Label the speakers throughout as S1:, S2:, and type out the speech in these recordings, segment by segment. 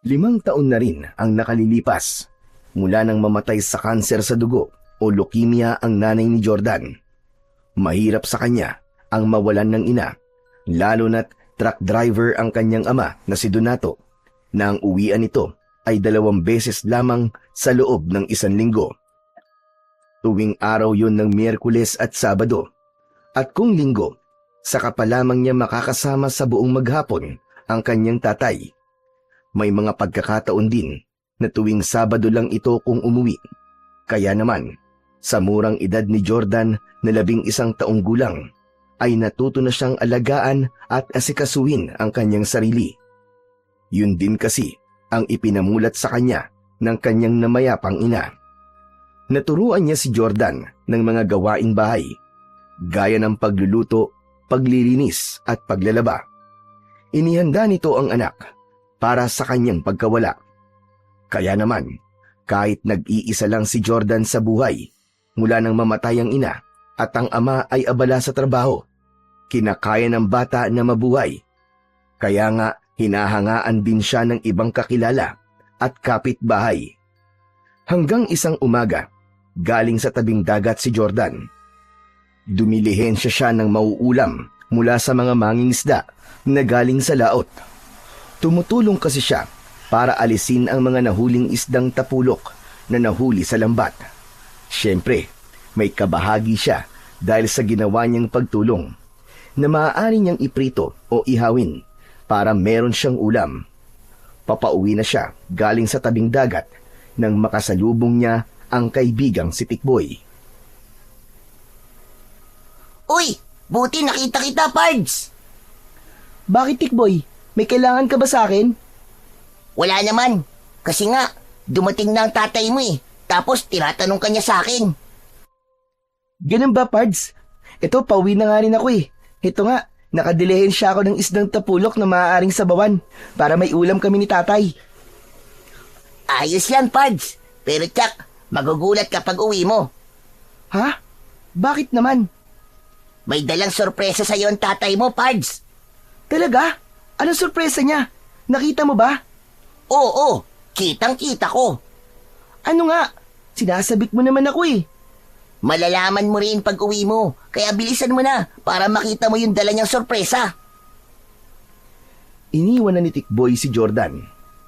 S1: 5 taon na rin ang nakalilipas mula nang mamatay sa kanser sa dugo o leukemia ang nanay ni Jordan. Mahirap sa kanya ang mawalan ng ina, lalo na't truck driver ang kanyang ama na si Donato, na ang uwian nito ay 2 beses lamang sa loob ng 1 linggo. Tuwing araw yun ng Miyerkules at Sabado, at kung linggo, saka pa lamang niya makakasama sa buong maghapon ang kanyang tatay. May mga pagkakataon din na tuwing Sabado lang ito kung umuwi. Kaya naman, sa murang edad ni Jordan na 11 taong gulang, ay natuto na siyang alagaan at asikasuhin ang kanyang sarili. Yun din kasi ang ipinamulat sa kanya ng kanyang namayapang ina. Naturuan niya si Jordan ng mga gawaing bahay, gaya ng pagluluto, paglilinis at paglalaba. Inihanda nito ang anak para sa kanyang pagkawala. Kaya naman, kahit nag-iisa lang si Jordan sa buhay, mula nang mamatay ang ina at ang ama ay abala sa trabaho, kinakaya ng bata na mabuhay. Kaya nga, hinahangaan din siya ng ibang kakilala at kapitbahay. Hanggang isang umaga, galing sa tabing dagat si Jordan. Dumilihensya siya ng mauulam mula sa mga mangingisda na galing sa laot. Tumutulong kasi siya para alisin ang mga nahuling isdang tapulok na nahuli sa lambat. Siyempre, may kabahagi siya dahil sa ginawa niyang pagtulong na maaari niyang iprito o ihawin para meron siyang ulam. Papauwi na siya galing sa tabing dagat nang makasalubong niya ang kaibigang si Tikboy.
S2: Uy! Buti nakita kita, Pards!
S3: Bakit, Tikboy? May kailangan ka ba sa akin?
S2: Wala naman. Kasi nga, dumating na ang tatay mo eh. Tapos tinatanong ka niya sa akin.
S3: Ganun ba, Pards? Ito, pauwi na nga rin ako eh. Ito nga, nakadilehin siya ako ng isdang tapulok na maaaring sabawan para may ulam kami ni tatay.
S2: Ayos yan, Pards. Pero tsak, magugulat kapag uwi mo.
S3: Ha? Bakit naman?
S2: May dalang sorpresa sa'yo ang tatay mo, Pards.
S3: Talaga? Anong sorpresa niya? Nakita mo ba?
S2: Oo, kitang-kita ko.
S3: Ano nga? Sinasabik mo naman ako eh.
S2: Malalaman mo rin pag uwi mo, kaya bilisan mo na para makita mo yung dala niyang sorpresa.
S1: Iniwan na ni Tikboy si Jordan.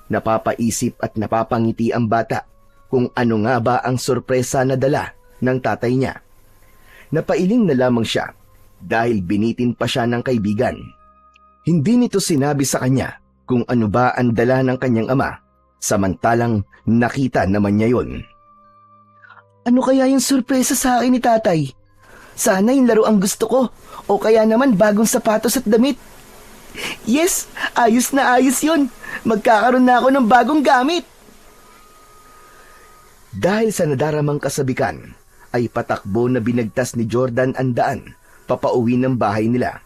S1: Napapaisip at napapangiti ang bata kung ano nga ba ang sorpresa na dala ng tatay niya. Napailing na lamang siya dahil binitin pa siya ng kaibigan. Hindi nito sinabi sa kanya kung ano ba ang dala ng kanyang ama, samantalang nakita naman niya yon.
S3: Ano kaya yung sorpresa sa akin ni tatay? Sana yung laro ang gusto ko, o kaya naman bagong sapatos at damit. Yes, ayos na ayos yun. Magkakaroon na ako ng bagong gamit.
S1: Dahil sa nadaramang kasabikan, ay patakbo na binagtas ni Jordan ang daan papauwi ng bahay nila.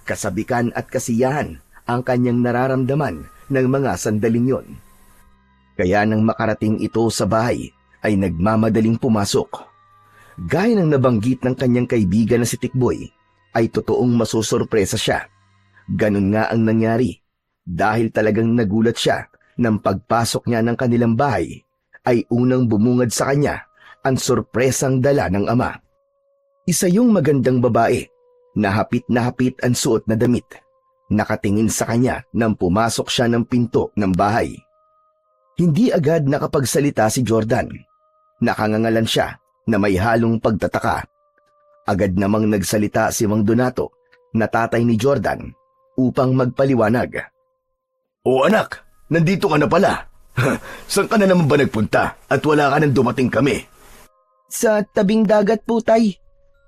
S1: Kasabikan at kasiyahan ang kanyang nararamdaman ng mga sandaling yon. Kaya nang makarating ito sa bahay, ay nagmamadaling pumasok. Gaya ng nabanggit ng kanyang kaibigan na si Tikboy, ay totoong masusurpresa siya. Ganun nga ang nangyari, dahil talagang nagulat siya nang pagpasok niya ng kanilang bahay, ay unang bumungad sa kanya ang sorpresang dala ng ama. Isa yung magandang babae, na hapit ang suot na damit, nakatingin sa kanya nang pumasok siya ng pinto ng bahay. Hindi agad nakapagsalita si Jordan. Nakangangalan siya na may halong pagtataka. Agad namang nagsalita si Mang Donato, na tatay ni Jordan, upang magpaliwanag.
S4: O anak, nandito ka na pala. Saan ka na naman ba nagpunta at wala ka nang dumating kami?
S3: Sa tabing dagat po, tay.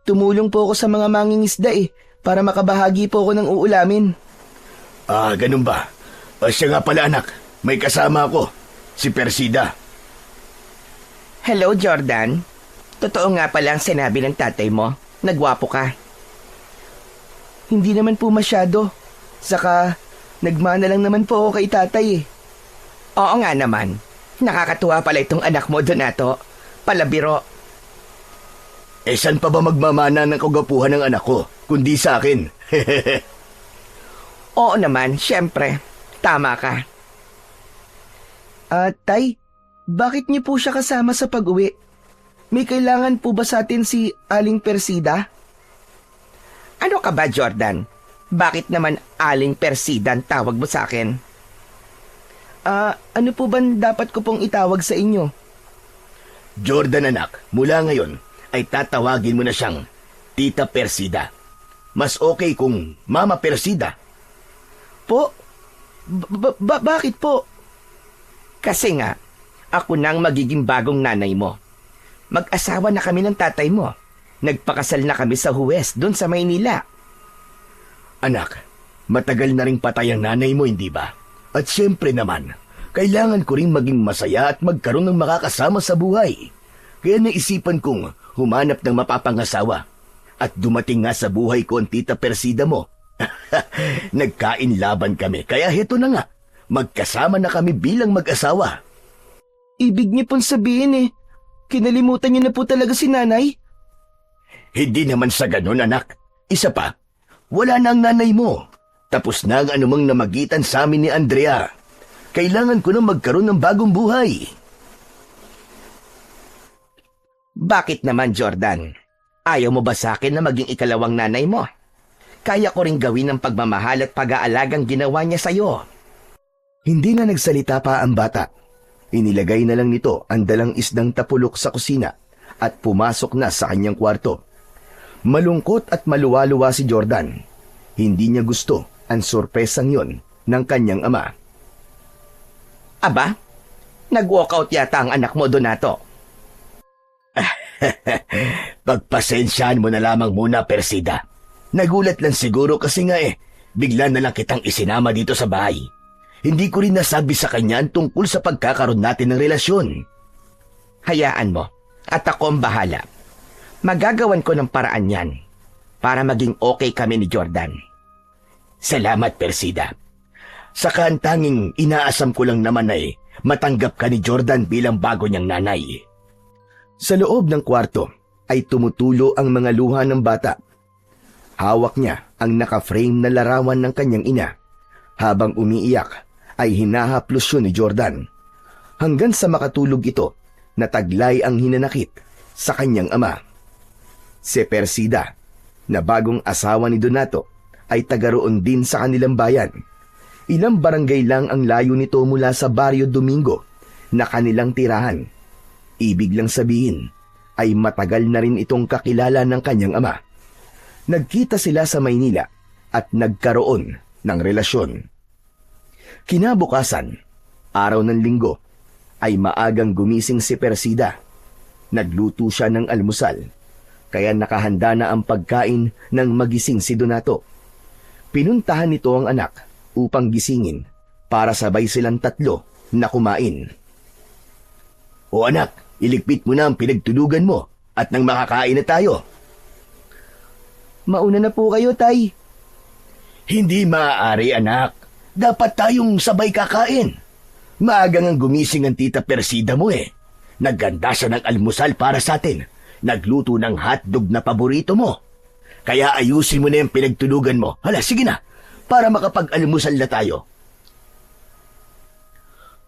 S3: Tumulong po ako sa mga mangingisda eh, para makabahagi po ako ng uulamin.
S4: Ah, ganun ba? Siya nga pala anak, may kasama ako, si Persida.
S5: Hello, Jordan. Totoo nga pala ang sinabi ng tatay mo. Nagwapo ka.
S3: Hindi naman po masyado. Saka, nagmana lang naman po ako kay tatay eh.
S5: Oo nga naman. Nakakatuwa pala itong anak mo, Donato. Palabiro.
S4: Saan pa ba magmamana ng kagapuhan ng anak ko, kundi sa akin?
S5: Oo naman, syempre. Tama ka.
S3: Tay, bakit niyo po siya kasama sa pag-uwi? May kailangan po ba sa atin si Aling Persida?
S5: Ano ka ba, Jordan? Bakit naman Aling Persida ang tawag mo sa akin?
S3: Ano po ba dapat ko pong itawag sa inyo?
S4: Jordan anak, mula ngayon ay tatawagin mo na siyang Tita Persida. Mas okay kung Mama Persida.
S3: Po? Bakit po?
S5: Kasi nga, ako na ang magiging bagong nanay mo. Mag-asawa na kami ng tatay mo. Nagpakasal na kami sa Huwes doon sa Maynila.
S4: Anak, matagal na ring patay ang nanay mo, hindi ba? At siyempre naman, kailangan ko rin maging masaya at magkaroon ng makakasama sa buhay. Kaya naisipan kong humanap ng mapapangasawa. At dumating nga sa buhay ko ang Tita Persida mo. Nagkain laban kami, kaya heto na nga. Magkasama na kami bilang mag-asawa.
S3: Ibig niyo pong sabihin kinalimutan niyo na po talaga si nanay?
S4: Hindi naman sa ganun, anak. Isa pa, wala na ang nanay mo. Tapos na ang anumang namagitan sa amin ni Andrea. Kailangan ko na magkaroon ng bagong buhay.
S5: Bakit naman, Jordan? Ayaw mo ba sa akin na maging ikalawang nanay mo? Kaya ko ring gawin ang pagmamahal at pag-aalagang ginawa niya sa'yo.
S1: Hindi na nagsalita pa ang bata. Inilagay na lang nito ang dalang isdang tapulok sa kusina at pumasok na sa kanyang kwarto. Malungkot at maluwaluwa si Jordan. Hindi niya gusto ang sorpresang yon ng kanyang ama.
S5: Aba, nag-walkout yata ang anak mo, Donato.
S4: Pagpasensyahan mo na lamang muna, Persida. Nagulat lang siguro kasi nga bigla na lang kitang isinama dito sa bahay. Hindi ko rin nasabi sa kanya ang tungkol sa pagkakaroon natin ng relasyon.
S5: Hayaan mo, at ako ang bahala. Magagawan ko ng paraan yan para maging okay kami ni Jordan.
S4: Salamat, Persida. Saka ang tanging inaasam ko lang naman ay matanggap ka ni Jordan bilang bago niyang nanay.
S1: Sa loob ng kwarto ay tumutulo ang mga luha ng bata. Hawak niya ang naka-frame na larawan ng kanyang ina. Habang umiiyak ay hinahaplos yun ni Jordan. Hanggang sa makatulog ito na taglay ang hinanakit sa kanyang ama. Si Persida, na bagong asawa ni Donato, ay tagaroon din sa kanilang bayan. Ilang barangay lang ang layo nito mula sa Barrio Domingo na kanilang tirahan. Ibig lang sabihin ay matagal na rin itong kakilala ng kanyang ama. Nagkita sila sa Maynila at nagkaroon ng relasyon. Kinabukasan, araw ng linggo, ay maagang gumising si Persida. Nagluto siya ng almusal, kaya nakahanda na ang pagkain ng magising si Donato. Pinuntahan nito ang anak upang gisingin para sabay silang tatlo na kumain.
S4: O anak, iligpit mo na ang pinagtulugan mo at nang makakain na tayo.
S3: Mauna na po kayo, Tay.
S4: Hindi maaari, anak. Dapat tayong sabay kakain. Maagang ang gumising ang Tita Persida mo Nagganda siya ng almusal para sa atin. Nagluto ng hotdog na paborito mo. Kaya ayusin mo na yung pinagtulugan mo. Hala, sige na, para makapag-almusal na tayo.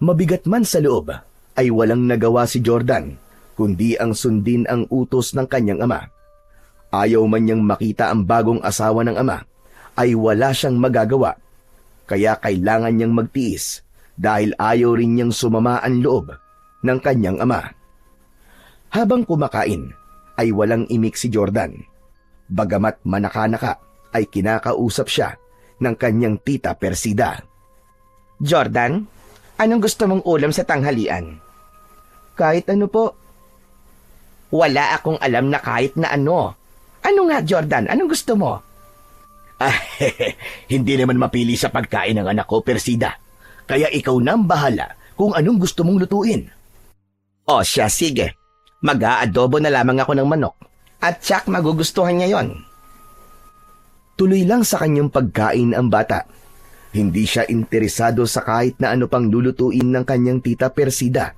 S1: Mabigat man sa loob, ay walang nagawa si Jordan, kundi ang sundin ang utos ng kanyang ama. Ayaw man niyang makita ang bagong asawa ng ama, ay wala siyang magagawa. Kaya kailangan niyang magtiis dahil ayaw rin niyang sumama ang loob ng kanyang ama. Habang kumakain, ay walang imik si Jordan. Bagamat manaka-naka, ay kinakausap siya ng kanyang Tita Persida.
S5: Jordan, anong gusto mong ulam sa tanghalian?
S3: Kahit ano po.
S5: Wala akong alam na kahit na ano. Ano nga, Jordan? Anong gusto mo?
S4: Hindi naman mapili sa pagkain ng anak ko, Persida. Kaya ikaw na ang bahala kung anong gusto mong lutuin.
S5: O siya, sige. Mag-aadobo na lamang ako ng manok. At tsak magugustuhan niya yon.
S1: Tuloy lang sa kanyang pagkain ang bata. Hindi siya interesado sa kahit na ano pang lulutuin ng kanyang Tita Persida.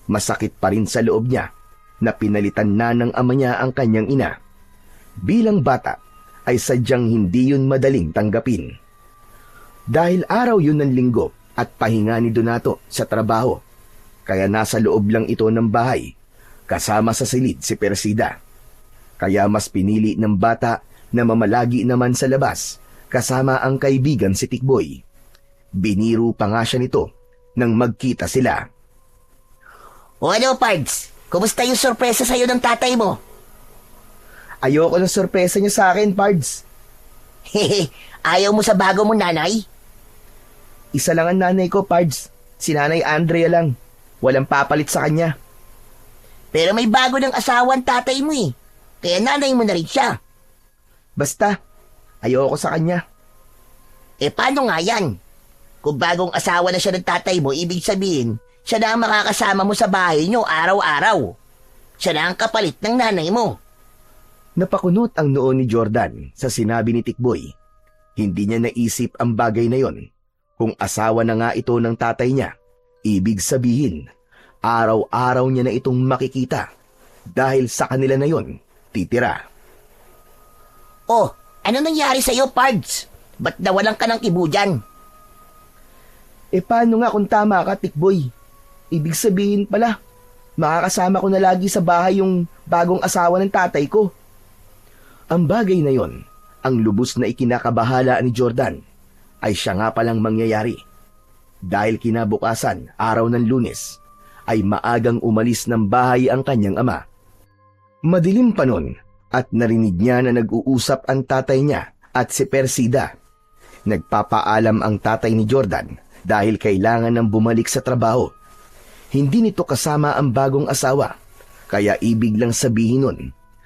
S1: Masakit pa rin sa loob niya na pinalitan na ng ama niya ang kanyang ina. Bilang bata, ay sadyang hindi yun madaling tanggapin. Dahil araw yun ng linggo, at pahinga ni Donato sa trabaho, kaya nasa loob lang ito ng bahay, kasama sa silid si Persida. Kaya mas pinili ng bata na mamalagi naman sa labas, kasama ang kaibigan si Tikboy. Biniro pa nga siya nito nang magkita sila.
S2: O ano, Pards? Kumusta yung sorpresa sa'yo ng tatay mo?
S3: Ayoko ng sorpresa niya sa akin, Pards.
S2: Hehe, ayaw mo sa bago mong nanay?
S3: Isa lang ang nanay ko, Pards. Si Nanay Andrea lang. Walang papalit sa kanya.
S2: Pero may bago ng asawa ang tatay mo eh. Kaya nanay mo na rin siya.
S3: Basta, ayoko sa kanya.
S2: Eh paano nga yan? Kung bagong asawa na siya ng tatay mo, ibig sabihin, siya na ang makakasama mo sa bahay niyo araw-araw. Siya na ang kapalit ng nanay mo.
S1: Napakunot ang noo ni Jordan sa sinabi ni Tikboy. Hindi niya naisip ang bagay na yon. Kung asawa na nga ito ng tatay niya, ibig sabihin, araw-araw niya na itong makikita. Dahil sa kanila na yon, titira.
S2: Oh, ano nangyari sa'yo, Pards? Ba't nawalan ka ng kibo dyan?
S3: Eh paano nga kung tama ka, Tikboy? Ibig sabihin pala, makakasama ko na lagi sa bahay yung bagong asawa ng tatay ko.
S1: Ang bagay na yon, ang lubos na ikinakabahala ni Jordan, ay siya nga palang mangyayari. Dahil kinabukasan, araw ng Lunes, ay maagang umalis ng bahay ang kanyang ama. Madilim pa nun at narinig niya na nag-uusap ang tatay niya at si Persida. Nagpapaalam ang tatay ni Jordan dahil kailangan ng bumalik sa trabaho. Hindi nito kasama ang bagong asawa, kaya ibig lang sabihin nun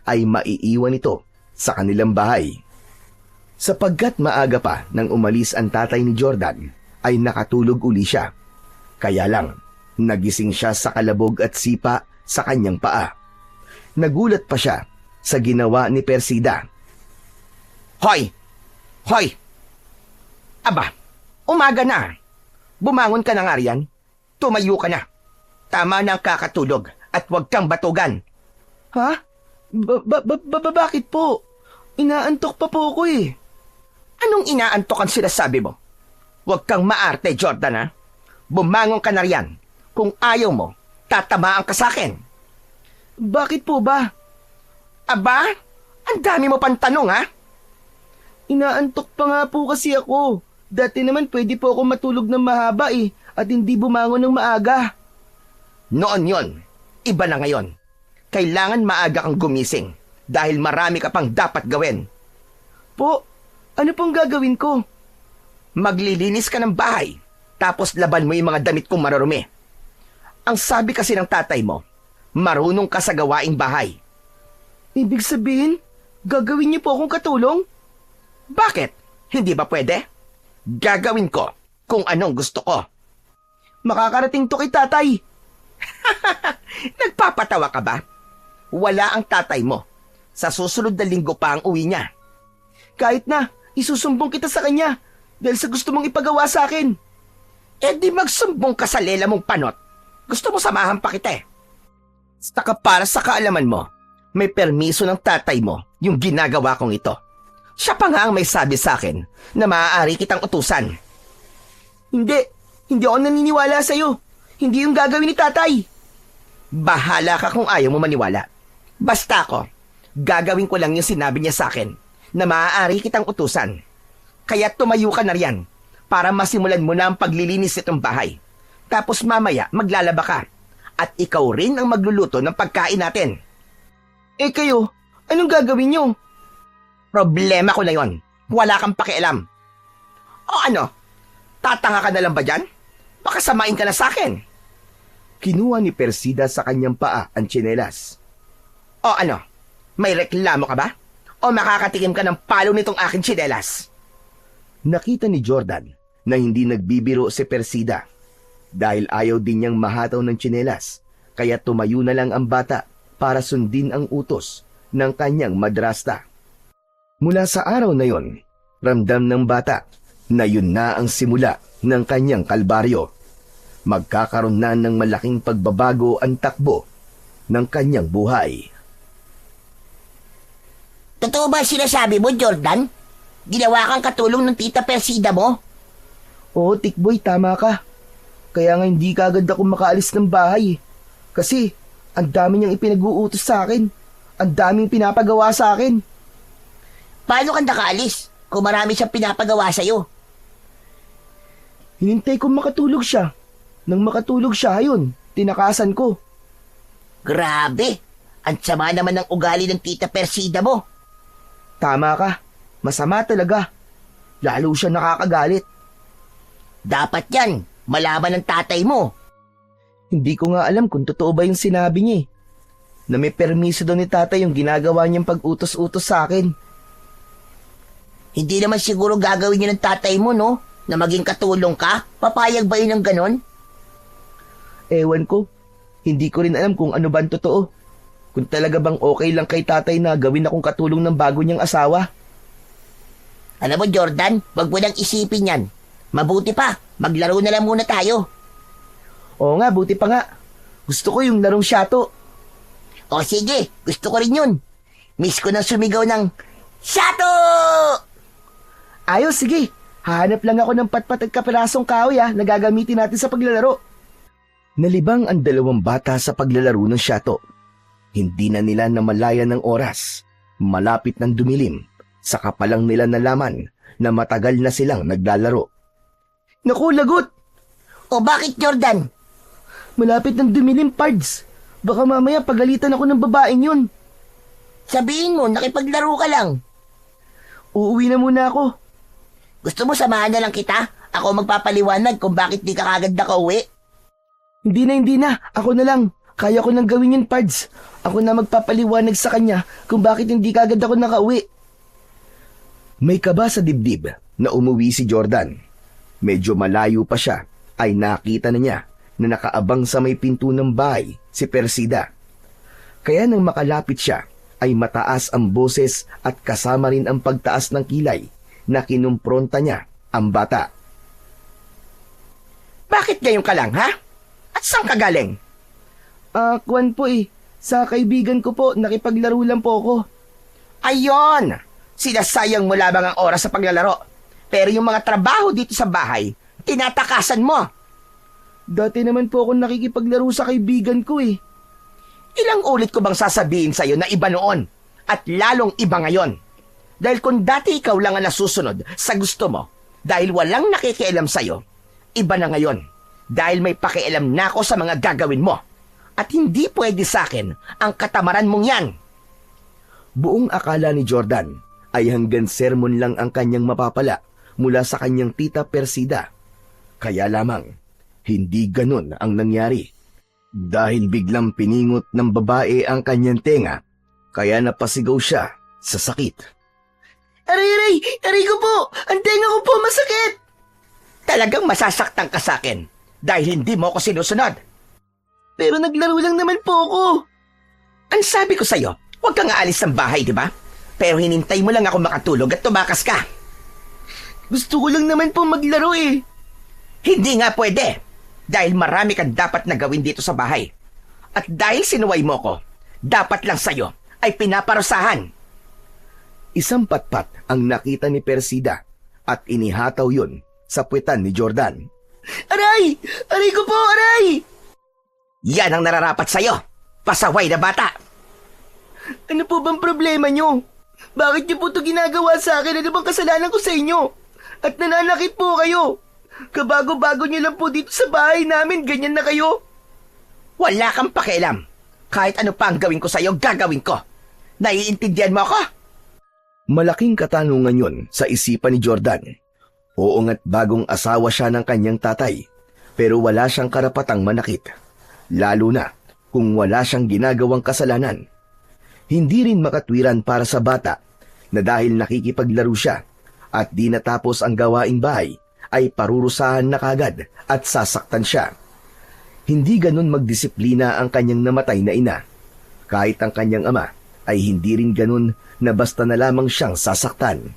S1: ay maiiwan ito sa kanilang bahay. Sapagkat maaga pa nang umalis ang tatay ni Jordan, ay nakatulog uli siya. Kaya lang, nagising siya sa kalabog at sipa sa kanyang paa. Nagulat pa siya sa ginawa ni Persida.
S5: Hoy! Hoy! Aba, umaga na. Bumangon ka na nga riyan. Tumayo ka na. Tama na ang kakatulog at huwag kang batugan.
S3: Ha? Bakit po? Inaantok pa po ako eh.
S5: Anong inaantok ang sinasabi mo? Huwag kang maarte, Jordan, ha? Bumangon ka na riyan. Kung ayaw mo, tatamaan ka sa akin.
S3: Bakit po ba?
S5: Aba, ang dami mo pang tanong, ha?
S3: Inaantok pa nga po kasi ako. Dati naman pwede po ako matulog ng mahaba eh, at hindi bumangon ng maaga.
S5: Noon yon, iba na ngayon. Kailangan maaga kang gumising dahil marami ka pang dapat gawin.
S3: Po, ano pong gagawin ko?
S5: Maglilinis ka ng bahay, tapos laban mo yung mga damit kong marurumi. Ang sabi kasi ng tatay mo, marunong ka sa gawaing bahay.
S3: Ibig sabihin, gagawin niyo po akong katulong?
S5: Bakit? Hindi ba pwede? Gagawin ko kung anong gusto ko.
S3: Makakarating to kay tatay.
S5: Nagpapatawa ka ba? Wala ang tatay mo. Sa susunod na linggo pa ang uwi niya.
S3: Kahit na, isusumbong kita sa kanya dahil sa gusto mong ipagawa sa akin.
S5: Eh di magsumbong ka sa lela mong panot. Gusto mo samahan pa kita eh. Saka para sa kaalaman mo, may permiso ng tatay mo yung ginagawa kong ito. Siya pa nga ang may sabi sa akin na maaari kitang utusan.
S3: Hindi ako naniniwala sa'yo. Hindi yung gagawin ni tatay.
S5: Bahala ka kung ayaw mo maniwala. Basta ako, gagawin ko lang yung sinabi niya sa akin na maaari kitang utusan. Kaya tumayo ka na riyan para masimulan mo na ang paglilinis itong bahay. Tapos mamaya maglalaba ka at ikaw rin ang magluluto ng pagkain natin.
S3: Eh kayo, anong gagawin niyo?
S5: Problema ko na yon. Wala kang pakialam. O ano? Tatanga ka na lang ba dyan? Baka samain ka na sa akin.
S1: Kinuha ni Persida sa kanyang paa ang tsinelas.
S5: O ano? May reklamo ka ba? O makakatikim ka ng palo nitong aking tsinelas?
S1: Nakita ni Jordan na hindi nagbibiro si Persida dahil ayaw din niyang mahataw ng tsinelas, kaya tumayo na lang ang bata para sundin ang utos ng kanyang madrasta. Mula sa araw na yon, ramdam ng bata na yun na ang simula ng kanyang kalbaryo. Magkakaroon na ng malaking pagbabago ang takbo ng kanyang buhay.
S2: Totoo ba sinasabi mo, Jordan? Ginawa kang katulong ng tita Persida mo?
S3: Oo, Tikboy, tama ka. Kaya nga hindi kagad ako makaalis ng bahay. Kasi, ang dami niyang ipinag-uutos sa akin. Ang daming pinapagawa sa akin.
S2: Paano ka nakaalis kung marami siyang pinapagawa sa'yo?
S3: Hinintay kong makatulog siya. Nang makatulog siya, ayun, tinakasan ko.
S2: Grabe! Ang sama naman ng ugali ng tita Persida mo.
S3: Tama ka. Masama talaga. Lalo siya nakakagalit.
S2: Dapat yan, malaman ng tatay mo.
S3: Hindi ko nga alam kung totoo ba yung sinabi niya eh. Na may permiso daw ni tatay yung ginagawa niyang pag-utos-utos sa akin.
S2: Hindi naman siguro gagawin yun ng tatay mo, no? Na maging katulong ka? Papayag ba yun ng ganon?
S3: Ewan ko. Hindi ko rin alam kung ano ba ang totoo. Kung talaga bang okay lang kay tatay na gawin akong katulong ng bago niyang asawa.
S2: Alam mo, Jordan, wag mo nang isipin yan. Mabuti pa, maglaro na lang muna tayo.
S3: Oo nga, buti pa nga. Gusto ko yung larong shato.
S2: O sige, gusto ko rin yun. Miss ko nang sumigaw ng, Shato!
S3: Ayos, sige. Hahanap lang ako ng patpat at kapirasong kahoy na gagamitin natin sa paglalaro.
S1: Nalibang ang dalawang bata sa paglalaro ng shato. Hindi na nila namalayan ng oras. Malapit ng dumilim. Saka pa lang nila nalaman na matagal na silang naglalaro.
S3: Naku, lagot!
S2: O bakit, Jordan?
S3: Malapit ng dumilim, Pards. Baka mamaya pagalitan ako ng babaeng yun.
S2: Sabihin mo, nakipaglaro ka lang.
S3: Uuwi na muna ako.
S2: Gusto mo samahan na lang kita? Ako magpapaliwanag kung bakit di ka kagad nakauwi.
S3: Hindi na. Ako na lang. Kaya ko nang gawin yun, Pards. Ako na magpapaliwanag sa kanya kung bakit hindi kagad ako nakauwi.
S1: May kaba sa dibdib na umuwi si Jordan. Medyo malayo pa siya ay nakita na niya na nakaabang sa may pinto ng bahay si Persida. Kaya nang makalapit siya ay mataas ang boses at kasama rin ang pagtaas ng kilay na kinumpronta niya ang bata.
S5: Bakit ngayon ka lang, ha? At saan ka galing?
S3: Kwan po eh. Sa kaibigan ko po, nakipaglaro lang po ako.
S5: Ayon! Sinasayang mo lamang ang oras sa paglalaro. Pero yung mga trabaho dito sa bahay, tinatakasan mo.
S3: Dati naman po ako nakikipaglaro sa kaibigan ko eh.
S5: Ilang ulit ko bang sasabihin sa'yo na iba noon at lalong iba ngayon? Dahil kung dati ikaw lang ang nasusunod sa gusto mo dahil walang nakikialam sa'yo, iba na ngayon dahil may pakialam na ako sa mga gagawin mo at hindi pwede sa akin ang katamaran mong yan.
S1: Buong akala ni Jordan ay hanggang sermon lang ang kanyang mapapala mula sa kanyang tita Persida. Kaya lamang, hindi ganun ang nangyari. Dahil biglang piningot ng babae ang kanyang tenga, kaya napasigaw siya sa sakit.
S3: Aray! Aray ko po! Ang tenga ko po masakit!
S5: Talagang masasaktan ka sa akin dahil hindi mo ako sinusunod.
S3: Pero naglaro lang naman po ako.
S5: Ang sabi ko sa'yo, huwag kang aalis ng bahay, di ba? Pero hinintay mo lang ako makatulog at tumakas ka.
S3: Gusto ko lang naman po maglaro eh.
S5: Hindi nga pwede. Dahil marami kang dapat na gawin dito sa bahay. At dahil sinuway mo ko, dapat lang sa'yo ay pinaparusahan.
S1: Isang patpat ang nakita ni Persida at inihataw yun sa puwetan ni Jordan.
S3: Aray! Aray ko po! Aray!
S5: Yan ang nararapat sa'yo. Pasaway na bata.
S3: Ano po bang problema nyo? Bakit niyo po ito ginagawa sa akin? Ano bang kasalanan ko sa inyo? At nananakit po kayo. Kabago-bago niyo lang po dito sa bahay namin, ganyan na kayo.
S5: Wala kang pakialam. Kahit ano pa ang gawin ko sa'yo, gagawin ko. Naiintindihan mo ako?
S1: Malaking katanungan yon sa isipan ni Jordan. Oo nga't bagong asawa siya ng kanyang tatay, pero wala siyang karapatang manakit. Lalo na kung wala siyang ginagawang kasalanan. Hindi rin makatwiran para sa bata na dahil nakikipaglaro siya at di natapos ang gawaing bahay ay parurusahan na kagad at sasaktan siya. Hindi ganun magdisiplina ang kanyang namatay na ina. Kahit ang kanyang ama ay hindi rin ganun na basta na lamang siyang sasaktan.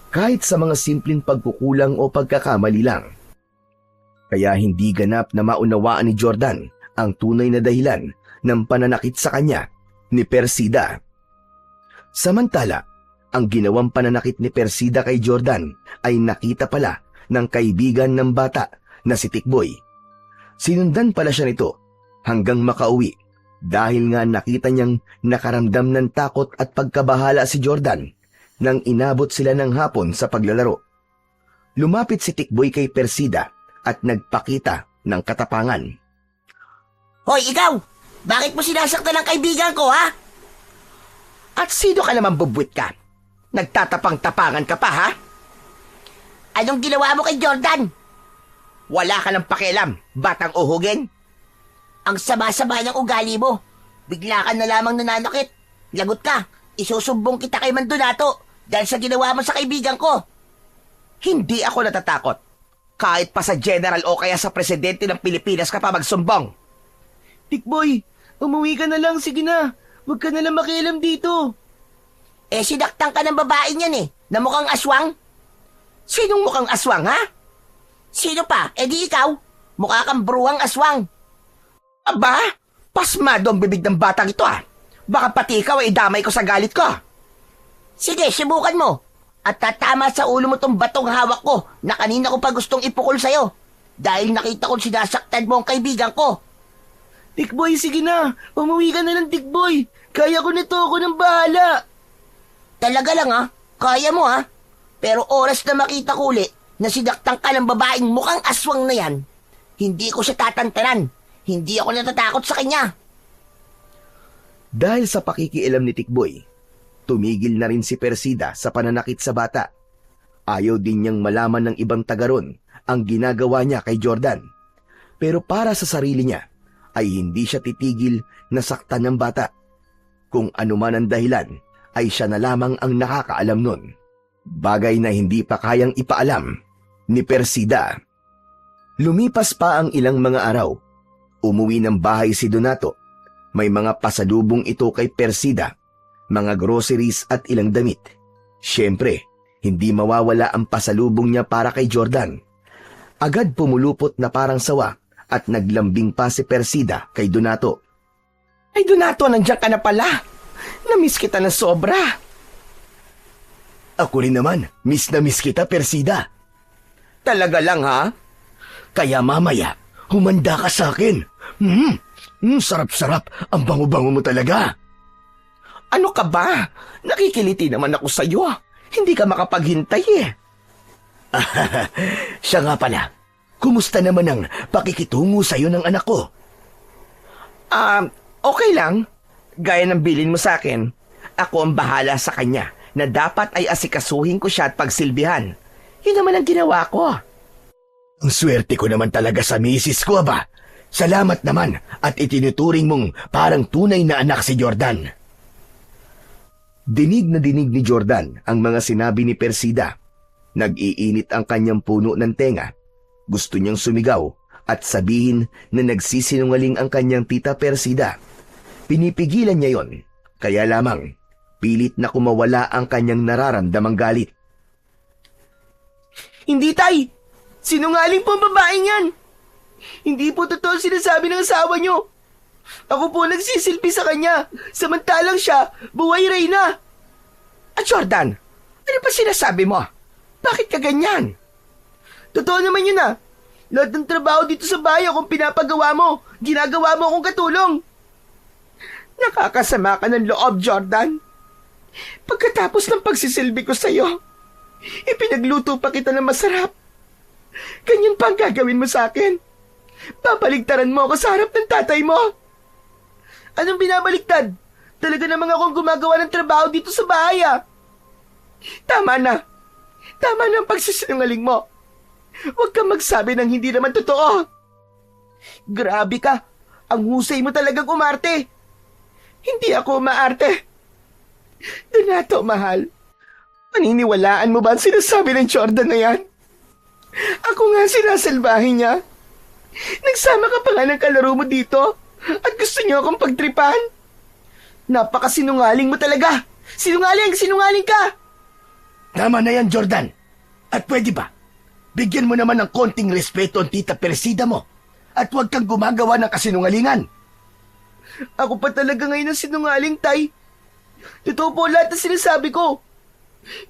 S1: Kahit sa mga simpleng pagkukulang o pagkakamali lang. Kaya hindi ganap na maunawaan ni Jordan ang tunay na dahilan ng pananakit sa kanya ni Persida. Samantala, ang ginawang pananakit ni Persida kay Jordan ay nakita pala ng kaibigan ng bata na si Tikboy. Sinundan pala siya nito hanggang makauwi dahil nga nakita niyang nakaramdam ng takot at pagkabahala si Jordan nang inabot sila ng hapon sa paglalaro. Lumapit si Tikboy kay Persida at nagpakita ng katapangan.
S2: Hoy, ikaw! Bakit mo sinasaktan ang kaibigan ko, ha?
S5: At sino ka naman bubwit ka? Nagtatapang-tapangan ka pa, ha?
S2: Anong ginawa mo kay Jordan?
S5: Wala ka ng pakialam, batang uhugin.
S2: Ang sama-sama ng ugali mo. Bigla ka na lamang nananakit. Lagot ka. Isusumbong kita kay Mandonato dahil sa ginawa mo sa kaibigan ko.
S5: Hindi ako natatakot. Kahit pa sa general o kaya sa presidente ng Pilipinas ka pa magsumbong.
S3: Tikboy, umuwi ka na lang, sige na. Huwag ka na lang makialam dito.
S2: Sinaktan ka ng babae niyan na mukhang aswang.
S5: Sinong mukhang aswang, ha?
S2: Sino pa? Di ikaw. Mukha kang bruwang aswang.
S5: Aba, pasmado ang bibig ng batang ito, ha? Baka pati ikaw ay idamay ko sa galit ko.
S2: Sige, subukan mo. At tatama sa ulo mo tong batong hawak ko na kanina ko pa gustong ipukol sa'yo. Dahil nakita kong sinasaktan mo ang kaibigan ko.
S3: Tikboy, sige na. Umuwi ka na lang, Tikboy. Kaya ko nito, ako nang bahala.
S2: Talaga lang, ha? Kaya mo, ha? Pero oras na makita ko uli na sinaktan ka ng babaeng mukhang aswang na yan, hindi ko siya tatantanan. Hindi ako natatakot sa kanya.
S1: Dahil sa pakikialam ni Tikboy, tumigil na rin si Persida sa pananakit sa bata. Ayaw din niyang malaman ng ibang taga ron ang ginagawa niya kay Jordan. Pero para sa sarili niya, ay hindi siya titigil na saktan ng bata. Kung ano man ang dahilan, ay siya na lamang ang nakakaalam nun. Bagay na hindi pa kayang ipaalam ni Persida. Lumipas pa ang ilang mga araw. Umuwi ng bahay si Donato. May mga pasalubong ito kay Persida, mga groceries at ilang damit. Siyempre, hindi mawawala ang pasalubong niya para kay Jordan. Agad pumulupot na parang sawa at naglambing pa si Persida kay Donato.
S5: Ay, Donato, nandiyan ka na pala. Namiss kita na sobra.
S4: Ako rin naman, miss na miss kita, Persida.
S5: Talaga lang, ha?
S4: Kaya mamaya, humanda ka sa akin. Sarap-sarap. Ang bango-bango mo talaga.
S5: Ano ka ba? Nakikiliti naman ako sa'yo. Hindi ka makapaghintay, eh.
S4: Siya nga pala. Kumusta naman ang pakikitungo sa'yo ng anak ko?
S5: Okay lang. Gaya ng bilin mo sa akin, ako ang bahala sa kanya na dapat ay asikasuhin ko siya at pagsilbihan. Yun naman ang ginawa ko.
S4: Ang swerte ko naman talaga sa misis ko, aba. Salamat naman at itinuturing mong parang tunay na anak si Jordan.
S1: Dinig na dinig ni Jordan ang mga sinabi ni Persida. Nag-iinit ang kanyang puno ng tenga. Gusto niyang sumigaw at sabihin na nagsisinungaling ang kanyang tita Persida. Pinipigilan niya yon, kaya lamang pilit na kumawala ang kanyang nararamdamang galit.
S3: Hindi, tay. Sinungaling po ang babaeng yan. Hindi po totoo sinasabi ng asawa niyo. Ako po nagsisilbi sa kanya, samantalang siya, buhay reyna.
S5: At Jordan, ano pa sinasabi mo? Bakit ka ganyan?
S3: Totoo naman yun, ah. Lahat ng trabaho dito sa bahay kung pinapagawa mo, ginagawa mo akong katulong.
S5: Nakakasama ka ng loob, Jordan. Pagkatapos ng pagsisilbi ko sa'yo, ipinagluto pa kita ng masarap. Ganyan pa ang gagawin mo sa akin. Papaligtaran mo ako sa harap ng tatay mo.
S3: Anong binabaliktad? Talaga namang akong gumagawa ng trabaho dito sa bahay, ah.
S5: Tama na. Tama na ang pagsisinungaling mo. Huwag kang magsabi ng hindi naman totoo.
S3: Grabe ka. Ang husay mo talagang umarte.
S5: Hindi ako umaarte. Donato, mahal. Paniniwalaan mo ba ang sinasabi ng Jordan na yan? Ako nga sinasalbahin niya. Nagsama ka pa nga ng kalaro mo dito at gusto niyo akong pagtripan.
S3: Napakasinungaling mo talaga. Sinungaling ka.
S4: Tama na yan, Jordan. At pwede ba? Bigyan mo naman ng konting respeto ang tita Persida mo at huwag kang gumagawa ng kasinungalingan.
S3: Ako pa talaga ngayon ang sinungaling, tay. Totoo po lahat na sinasabi ko.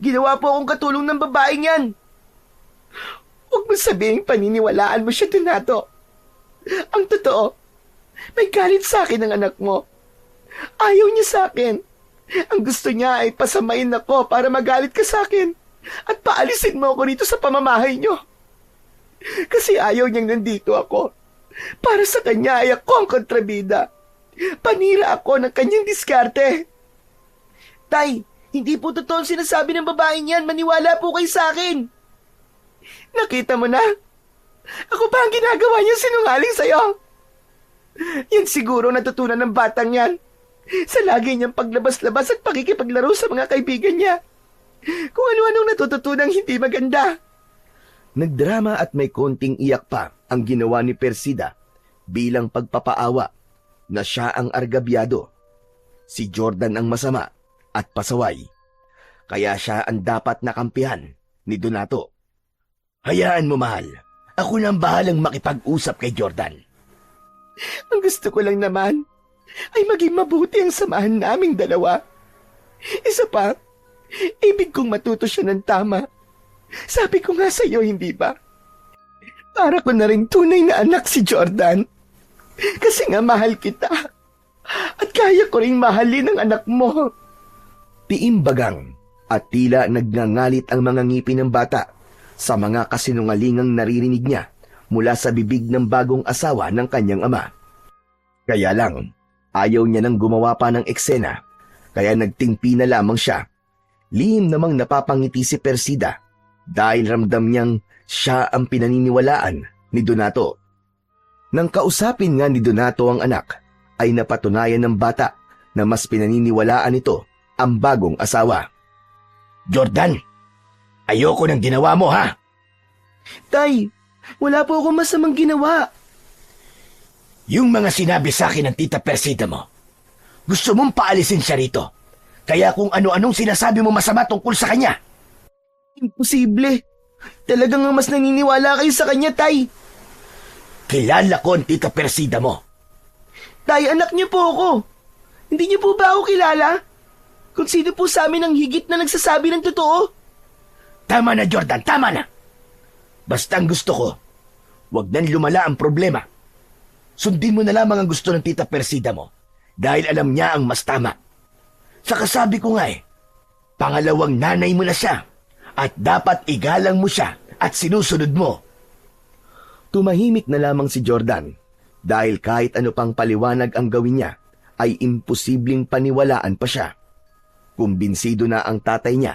S3: Ginawa po akong katulong ng babaeng yan.
S5: Huwag mo sabihing paniniwalaan mo siya, Donato. Ang totoo, may galit sa akin ang anak mo. Ayaw niya sa akin. Ang gusto niya ay pasamain ako para magalit ka sa akin at paalisin mo ako rito sa pamamahay niyo. Kasi ayaw niyang nandito ako. Para sa kanya ay ako ang kontrabida. Panira ako ng kanyang diskarte.
S3: Tay, hindi po totoo ang sinasabi ng babaeng yan. Maniwala po kayo sa akin.
S5: Nakita mo na? Ako ba ang ginagawa niya sinungaling sa'yo? Yan siguro natutunan ng batang yan sa lagi niyang paglabas-labas at pakikipaglaro sa mga kaibigan niya. Kung ano-anong natututunang hindi maganda.
S1: Nagdrama at may konting iyak pa ang ginawa ni Persida bilang pagpapaawa na siya ang argabyado. Si Jordan ang masama at pasaway. Kaya siya ang dapat nakampihan ni Donato.
S4: Hayaan mo, mahal. Ako na ang bahalang makipag-usap kay Jordan.
S5: Ang gusto ko lang naman ay maging mabuti ang samahan naming dalawa. Isa pa, ibig kong matuto siya ng tama. Sabi ko nga sa iyo, hindi ba? Para ko na rin tunay na anak si Jordan. Kasi nga mahal kita. At kaya ko ring mahalin ang anak mo.
S1: Tiimbagang at tila nagngangalit ang mga ngipin ng bata sa mga kasinungalingang naririnig niya mula sa bibig ng bagong asawa ng kanyang ama. Kaya lang, ayaw niya nang gumawa pa ng eksena, kaya nagtingpi na lamang siya. Lihim namang napapangiti si Persida dahil ramdam niyang siya ang pinaniniwalaan ni Donato. Nang kausapin nga ni Donato ang anak, ay napatunayan ng bata na mas pinaniniwalaan nito ang bagong asawa.
S4: Jordan, ayoko ng ginawa mo, ha?
S3: Tay, wala po akong masamang ginawa.
S4: Yung mga sinabi sa akin ng tita Persida mo, gusto mong paalisin siya rito. Kaya kung ano-anong sinasabi mo masama tungkol sa kanya.
S3: Imposible. Talagang mas naniniwala kayo sa kanya, Tay.
S4: Kilala ko ang tita Persida mo.
S3: Tay, anak niyo po ako. Hindi niyo po ba ako kilala? Kung sino po sa amin ang higit na nagsasabi ng totoo?
S4: Tama na, Jordan, tama na. Basta ang gusto ko, wag nang lumala ang problema. Sundin mo na lamang ang gusto ng tita Persida mo dahil alam niya ang mas tama. Saka sabi ko nga pangalawang nanay mo na siya at dapat igalang mo siya at sinusunod mo.
S1: Tumahimik na lamang si Jordan dahil kahit ano pang paliwanag ang gawin niya ay imposibleng paniwalaan pa siya. Kumbinsido na ang tatay niya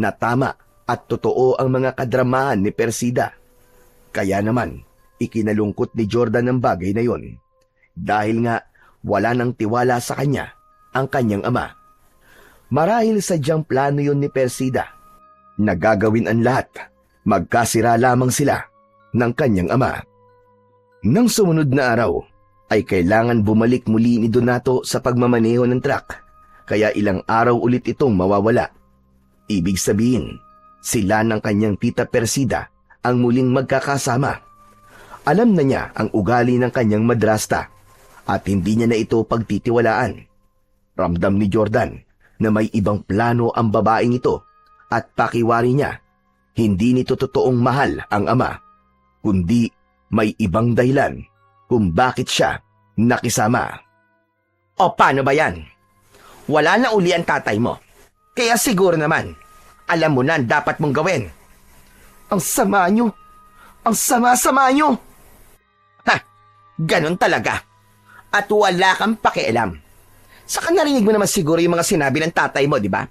S1: na tama at totoo ang mga kadramahan ni Persida. Kaya naman, ikinalungkot ni Jordan ang bagay na yon dahil nga wala nang tiwala sa kanya ang kanyang ama. Marahil sadyang plano yon ni Persida na gagawin ang lahat, magkasira lamang sila ng kanyang ama. Nang sumunod na araw, ay kailangan bumalik muli ni Donato sa pagmamaneho ng truck, kaya ilang araw ulit itong mawawala. Ibig sabihin, sila ng kanyang tita Persida ang muling magkakasama. Alam na niya ang ugali ng kanyang madrasta at hindi niya na ito pagtitiwalaan. Ramdam ni Jordan na may ibang plano ang babaeng ito at pakiwari niya, hindi nito totoong mahal ang ama, kundi may ibang dahilan kung bakit siya nakisama.
S5: O paano ba yan? Wala na uli ang tatay mo. Kaya siguro naman, alam mo na ang dapat mong gawin. Ang sama nyo. Ang sama-sama nyo. Ha, ganun talaga. At wala kang pakialam. Saka narinig mo naman siguro yung mga sinabi ng tatay mo, di ba?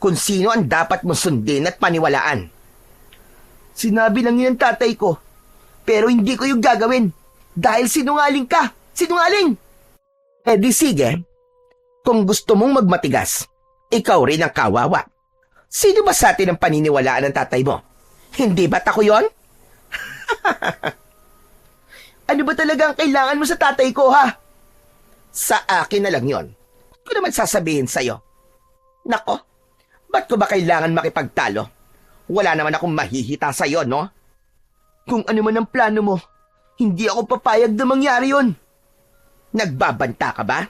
S5: Kung sino ang dapat mo sundin at paniwalaan.
S3: Sinabi lang yun ng tatay ko. Pero hindi ko yung gagawin. Dahil sinungaling ka. Sinungaling!
S5: Eh di sige. Kung gusto mong magmatigas, ikaw rin ang kawawa. Sino ba sa atin ang paniniwalaan ng tatay mo? Hindi ba't ako yon?
S3: Ano ba talaga ang kailangan mo sa tatay ko, ha?
S5: Sa akin na lang yon. Ko naman sasabihin sa'yo. Nako, ba't ko ba kailangan makipagtalo? Wala naman akong mahihita sa'yo, no?
S3: Kung ano man ang plano mo, hindi ako papayag na mangyari yon.
S5: Nagbabanta ka ba?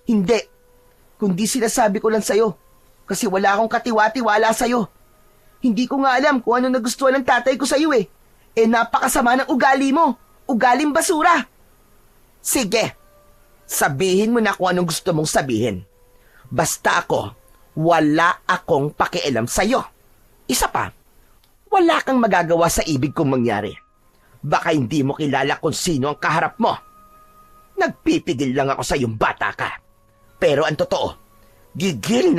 S3: Hindi. Kundi sinasabi ko lang sa'yo. Kasi wala akong katiwa-tiwala sa'yo. Hindi ko nga alam kung ano nagustuhan ng tatay ko sa'yo eh. napakasama ng ugali mo. Ugaling basura.
S5: Sige, sabihin mo na kung anong gusto mong sabihin. Basta ako, wala akong pakialam sa'yo. Isa pa, wala kang magagawa sa ibig kong mangyari. Baka hindi mo kilala kung sino ang kaharap mo. Nagpipigil lang ako sa iyong bata ka. Pero ang totoo, gigil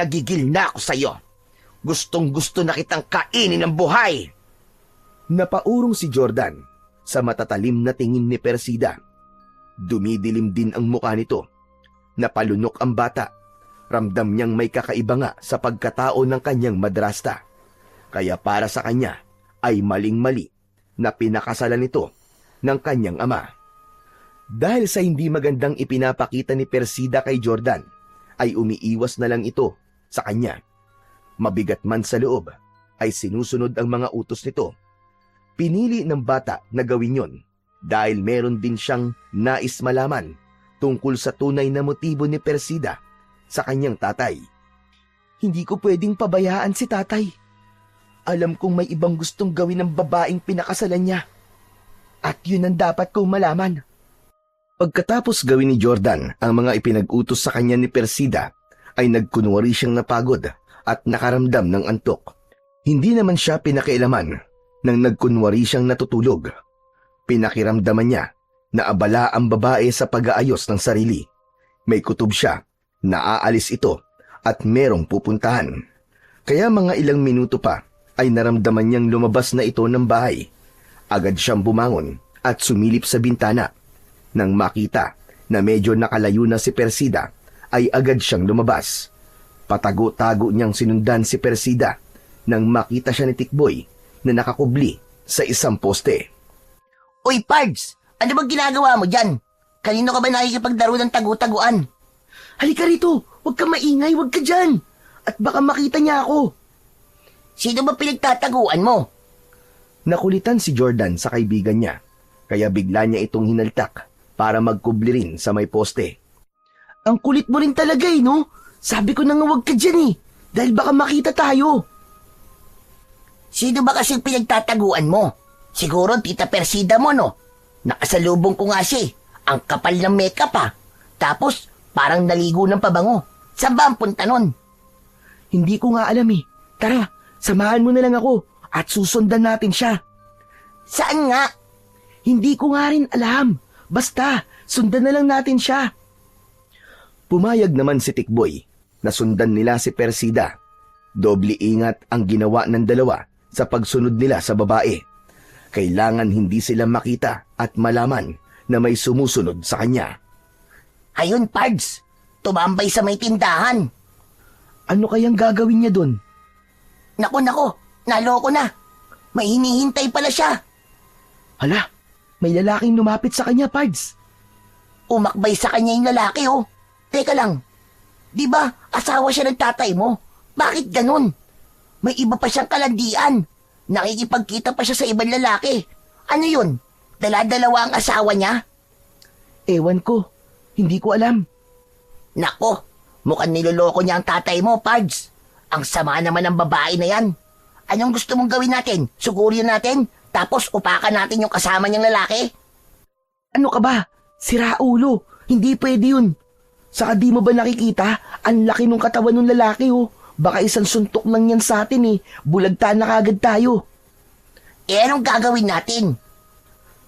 S5: na ako sa iyo. Gustong gusto na kitang kainin ng buhay.
S1: Napaurong si Jordan sa matatalim na tingin ni Persida. Dumidilim din ang muka nito. Napalunok ang bata. Ramdam niyang may kakaiba nga sa pagkatao ng kanyang madrasta. Kaya para sa kanya ay maling-mali na pinakasalan nito ng kanyang ama. Dahil sa hindi magandang ipinapakita ni Persida kay Jordan, ay umiiwas na lang ito sa kanya. Mabigat man sa loob, ay sinusunod ang mga utos nito. Pinili ng bata na gawin yon dahil meron din siyang nais malaman tungkol sa tunay na motibo ni Persida sa kanyang tatay.
S3: Hindi ko pwedeng pabayaan si tatay. Alam kong may ibang gustong gawin ng babaeng pinakasalan niya. At yun ang dapat kong malaman.
S1: Pagkatapos gawin ni Jordan ang mga ipinag-utos sa kanya ni Persida, ay nagkunwari siyang napagod at nakaramdam ng antok. Hindi naman siya pinakialaman nang nagkunwari siyang natutulog. Pinakiramdaman niya na abala ang babae sa pag-aayos ng sarili. May kutob siya, naaalis ito at merong pupuntahan. Kaya mga ilang minuto pa ay naramdaman niyang lumabas na ito ng bahay. Agad siyang bumangon at sumilip sa bintana. Nang makita na medyo nakalayo na si Persida, ay agad siyang lumabas. Patago-tago niyang sinundan si Persida nang makita siya ni Tikboy na nakakubli sa isang poste.
S2: Uy, Pards! Ano bang ginagawa mo dyan? Kanino ka ba nakikipagdaro ng tagu-taguan?
S3: Halika rito! Huwag ka maingay, huwag ka dyan! At baka makita niya ako.
S2: Sino ba pinagtataguan mo?
S1: Nakulitan si Jordan sa kaibigan niya, kaya bigla niya itong hinaltak para magkubli rin sa may poste.
S3: Ang kulit mo rin talaga no? Sabi ko na nga huwag ka dyan dahil baka makita tayo.
S2: Sino ba kasing pinagtataguan mo? Siguro Tita Persida mo, no? Nakasalubong ko nga siya. Ang kapal ng makeup Tapos, parang naligo ng pabango. Saan ba ang punta nun?
S3: Hindi ko nga alam Tara, samahan mo na lang ako at susundan natin siya.
S2: Saan nga?
S3: Hindi ko nga rin alam. Basta, sundan na lang natin siya.
S1: Pumayag naman si Tikboy na sundan nila si Persida. Doble ingat ang ginawa ng dalawa sa pagsunod nila sa babae. Kailangan hindi sila makita at malaman na may sumusunod sa kanya.
S2: Ayun, Pards. Tumambay sa may tindahan.
S3: Ano kayang gagawin niya doon?
S2: Nako, naloko na. May hinihintay pala siya.
S3: Hala, may lalaking lumapit sa kanya, Pards.
S2: Umakbay sa kanya yung lalaki, Teka lang, di ba asawa siya ng tatay mo? Bakit ganun? May iba pa siyang kalandian. Nakikipagkita pa siya sa ibang lalaki. Ano yun? Dala-dalawa ang asawa niya?
S3: Ewan ko, hindi ko alam.
S2: Nako, mukhang niloloko niya ang tatay mo, Pards. Ang sama naman ng babae na yan. Anong gusto mong gawin natin? Sugurin natin? Tapos upakan natin yung kasama niyang lalaki?
S3: Ano ka ba? Sira ulo. Hindi pwede yun. Saka di mo ba nakikita? Ang laki nung katawan ng lalaki Baka isang suntok lang yan sa atin Bulagta na kagad tayo.
S2: Anong gagawin natin?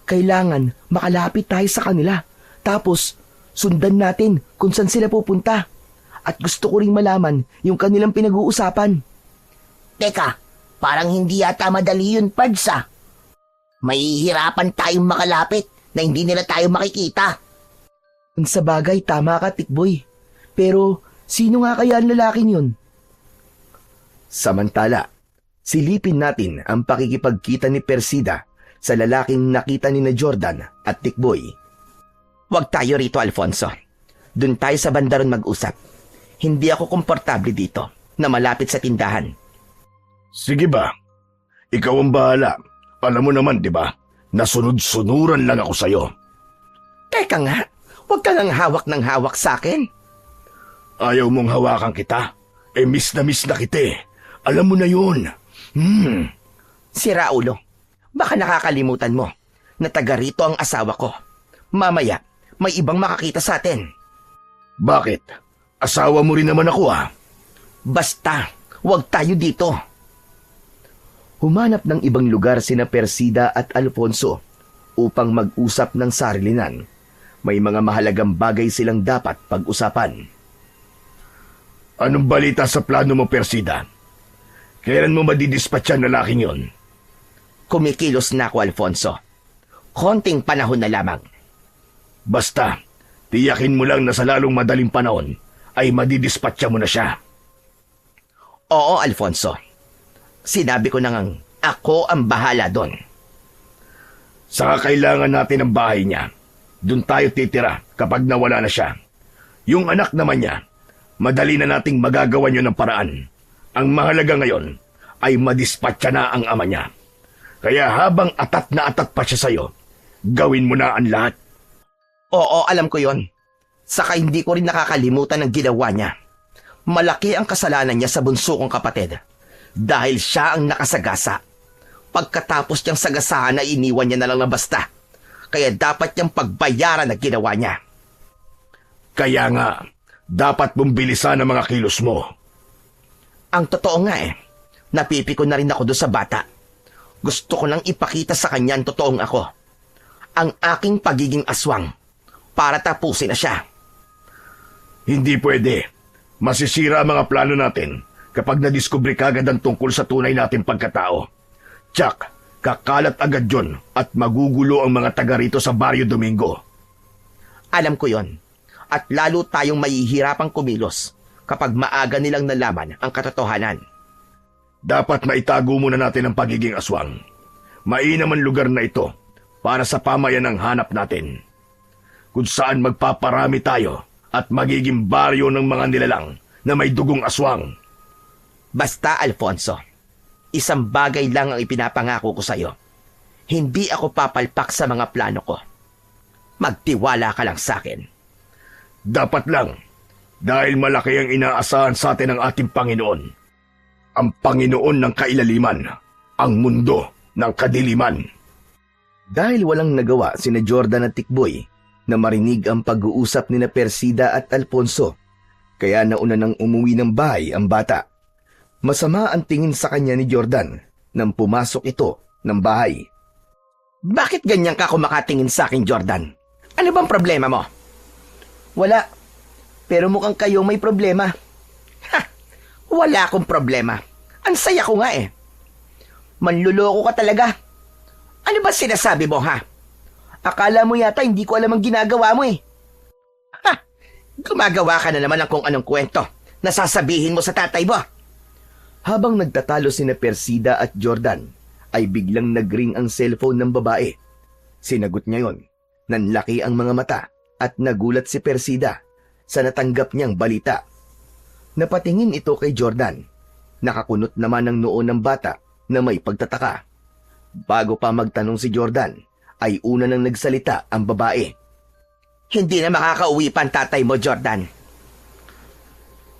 S3: Kailangan makalapit tayo sa kanila. Tapos, sundan natin kung saan sila pupunta. At gusto ko ring malaman yung kanilang pinag-uusapan.
S2: Teka, parang hindi yata madali yun, Pards Mahihirapan tayong makalapit na hindi nila tayo makikita.
S3: Kung sa bagay, tama ka, Tikboy. Pero, sino nga kaya ang lalaking yun?
S1: Samantala, silipin natin ang pakikipagkita ni Persida sa lalaking nakita ni na Jordan at Tikboy.
S5: Huwag tayo rito, Alfonso. Doon tayo sa bandaron mag-usap. Hindi ako komportable dito na malapit sa tindahan.
S4: Sige ba? Ikaw ang bahala. Alam mo naman, di ba? Nasunod-sunuran lang ako sa'yo.
S5: Teka nga, huwag ka nang hawak ng hawak sa akin.
S4: Ayaw mong hawakan kita? Miss na kita Alam mo na yun.
S5: Si Raulo, Baka nakakalimutan mo na taga rito ang asawa ko. Mamaya, may ibang makakita sa atin.
S4: Bakit? Asawa mo rin naman ako
S5: Basta, huwag tayo dito.
S1: Humanap ng ibang lugar sina Persida at Alfonso upang mag-usap ng sarilinan. May mga mahalagang bagay silang dapat pag-usapan.
S4: Anong balita sa plano mo, Persida? Kailan mo madidispatch ang lalaking yon?
S5: Kumikilos na ako, Alfonso. Konting panahon na lamang.
S4: Basta, tiyakin mo lang na sa lalong madaling panahon ay madidispatcha mo na siya.
S5: Oo, Alfonso. Sinabi ko na ngang ako ang bahala doon.
S4: Saka kailangan natin ang bahay niya. Doon tayo titira kapag nawala na siya. Yung anak naman niya, madali na nating magagawa niyo ng paraan. Ang mahalaga ngayon ay madispatcha na ang ama niya. Kaya habang atat na atat pa siya sa'yo, gawin mo na ang lahat.
S5: Oo, alam ko yon. Saka hindi ko rin nakakalimutan ang ginawa niya. Malaki ang kasalanan niya sa bunso kong kapatid. Dahil siya ang nakasagasa. Pagkatapos niyang sagasahan na iniwan niya na lang na basta. Kaya dapat niyang pagbayaran ang ginawa niya.
S4: Kaya nga, dapat mong bilisan ang mga kilos mo.
S5: Ang totoo nga napipiko na rin ako doon sa bata. Gusto ko nang ipakita sa kanya ang totoong ako. Ang aking pagiging aswang. Para tapusin na siya.
S4: Hindi pwede. Masisira ang mga plano natin kapag nadiskubre kagad ang tungkol sa tunay nating pagkatao. Tsak, kakalat agad yon at magugulo ang mga taga rito sa Barrio Domingo.
S5: Alam ko yon. At lalo tayong mahihirapang kumilos kapag maaga nilang nalaman ang katotohanan.
S4: Dapat maitago muna natin ang pagiging aswang. Mainam ang lugar na ito para sa pamayanang hanap natin. Kung saan magpaparami tayo at magiging baryo ng mga nilalang na may dugong aswang.
S5: Basta, Alfonso, isang bagay lang ang ipinapangako ko sa'yo. Hindi ako papalpak sa mga plano ko. Magtiwala ka lang sa akin.
S4: Dapat lang, dahil malaki ang inaasahan sa atin ng ating Panginoon. Ang Panginoon ng kailaliman, ang mundo ng kadiliman.
S1: Dahil walang nagawa sina Jordan at Tikboy na marinig ang pag-uusap ni Persida at Alfonso, kaya nauna nang umuwi ng bahay ang bata. Masama ang tingin sa kanya ni Jordan nang pumasok ito ng bahay.
S5: Bakit ganyan ka kumakatingin sa akin, Jordan? Ano bang problema mo?
S3: Wala. Pero mukhang kayo may problema.
S5: Ha! Wala akong problema. Ang saya ko nga
S3: Manluloko ka talaga.
S5: Ano ba sinasabi mo, ha?
S3: Akala mo yata hindi ko alam ang ginagawa mo
S5: Ha! Gumagawa ka na naman ng kung anong kwento na sasabihin mo sa tatay mo.
S1: Habang nagtatalo sina Persida at Jordan, ay biglang nagring ang cellphone ng babae. Sinagot niya yon. Nanlaki ang mga mata at nagulat si Persida sa natanggap niyang balita. Napatingin ito kay Jordan. Nakakunot naman ang noo ng bata na may pagtataka. Bago pa magtanong si Jordan, ay una nang nagsalita ang babae.
S5: Hindi na makakauwi pa ang tatay mo, Jordan.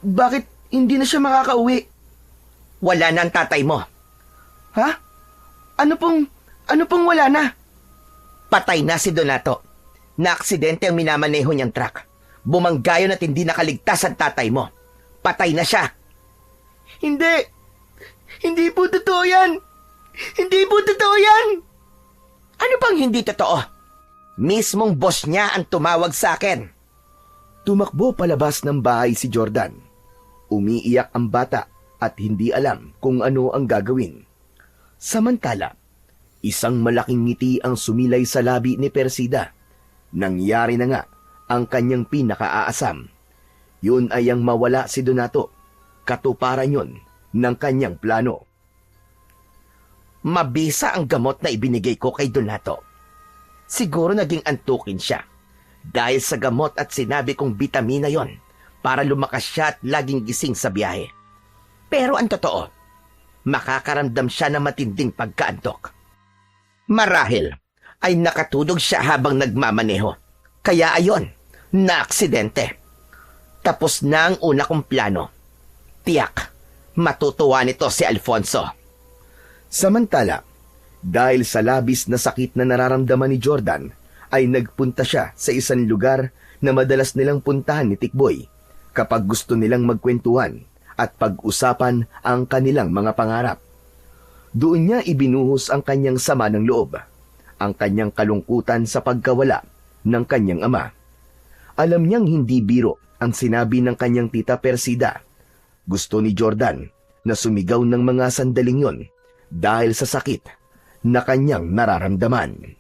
S3: Bakit hindi na siya makakauwi?
S5: Wala na ang tatay mo.
S3: Ha? Ano pong wala na?
S5: Patay na si Donato. Na-aksidente ang minamaneho niyang truck. Bumanggayon at hindi nakaligtas ang tatay mo. Patay na siya.
S3: Hindi. Hindi po totoo yan. Hindi po totoo yan.
S5: Ano bang hindi totoo? Mismong boss niya ang tumawag sa akin.
S1: Tumakbo palabas ng bahay si Jordan. Umiiyak ang bata at hindi alam kung ano ang gagawin. Samantala, isang malaking ngiti ang sumilay sa labi ni Persida. Nangyari na nga ang kanyang pinakaaasam. Yun ay ang mawala si Donato. Katuparan yun ng kanyang plano.
S5: Mabisa ang gamot na ibinigay ko kay Donato. Siguro naging antukin siya. Dahil sa gamot at sinabi kong bitamina yon para lumakas siya at laging gising sa biyahe. Pero ang totoo, makakaramdam siya ng matinding pagkaantok. Marahil ay nakatulog siya habang nagmamaneho. Kaya ayon, na-aksidente. Tapos na ang una kong plano. Tiyak, matutuwa nito si Alfonso.
S1: Samantala, Dahil sa labis na sakit na nararamdaman ni Jordan, ay nagpunta siya sa isang lugar na madalas nilang puntahan ni Tikboy kapag gusto nilang magkwentuhan at pag-usapan ang kanilang mga pangarap. Doon niya ibinuhos ang kanyang sama ng loob, ang kanyang kalungkutan sa pagkawala ng kanyang ama. Alam niyang hindi biro ang sinabi ng kanyang tita Persida. Gusto ni Jordan na sumigaw ng mga sandaling yon dahil sa sakit na kanyang nararamdaman.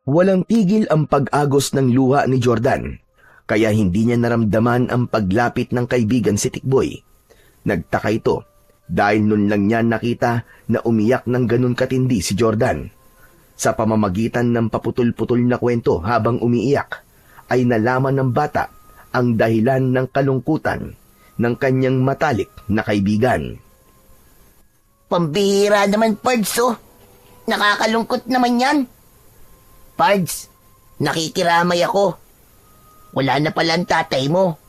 S1: Walang tigil ang pag-agos ng luha ni Jordan, kaya hindi niya naramdaman ang paglapit ng kaibigan si Tikboy. Nagtaka ito dahil nun lang niya nakita na umiyak ng ganun katindi si Jordan. Sa pamamagitan ng paputol-putol na kwento habang umiiyak, ay nalaman ng bata ang dahilan ng kalungkutan ng kanyang matalik na kaibigan.
S2: Pambihira naman, Pards, oh. Nakakalungkot naman yan. Pards, nakikiramay ako. Wala na pala ang tatay mo.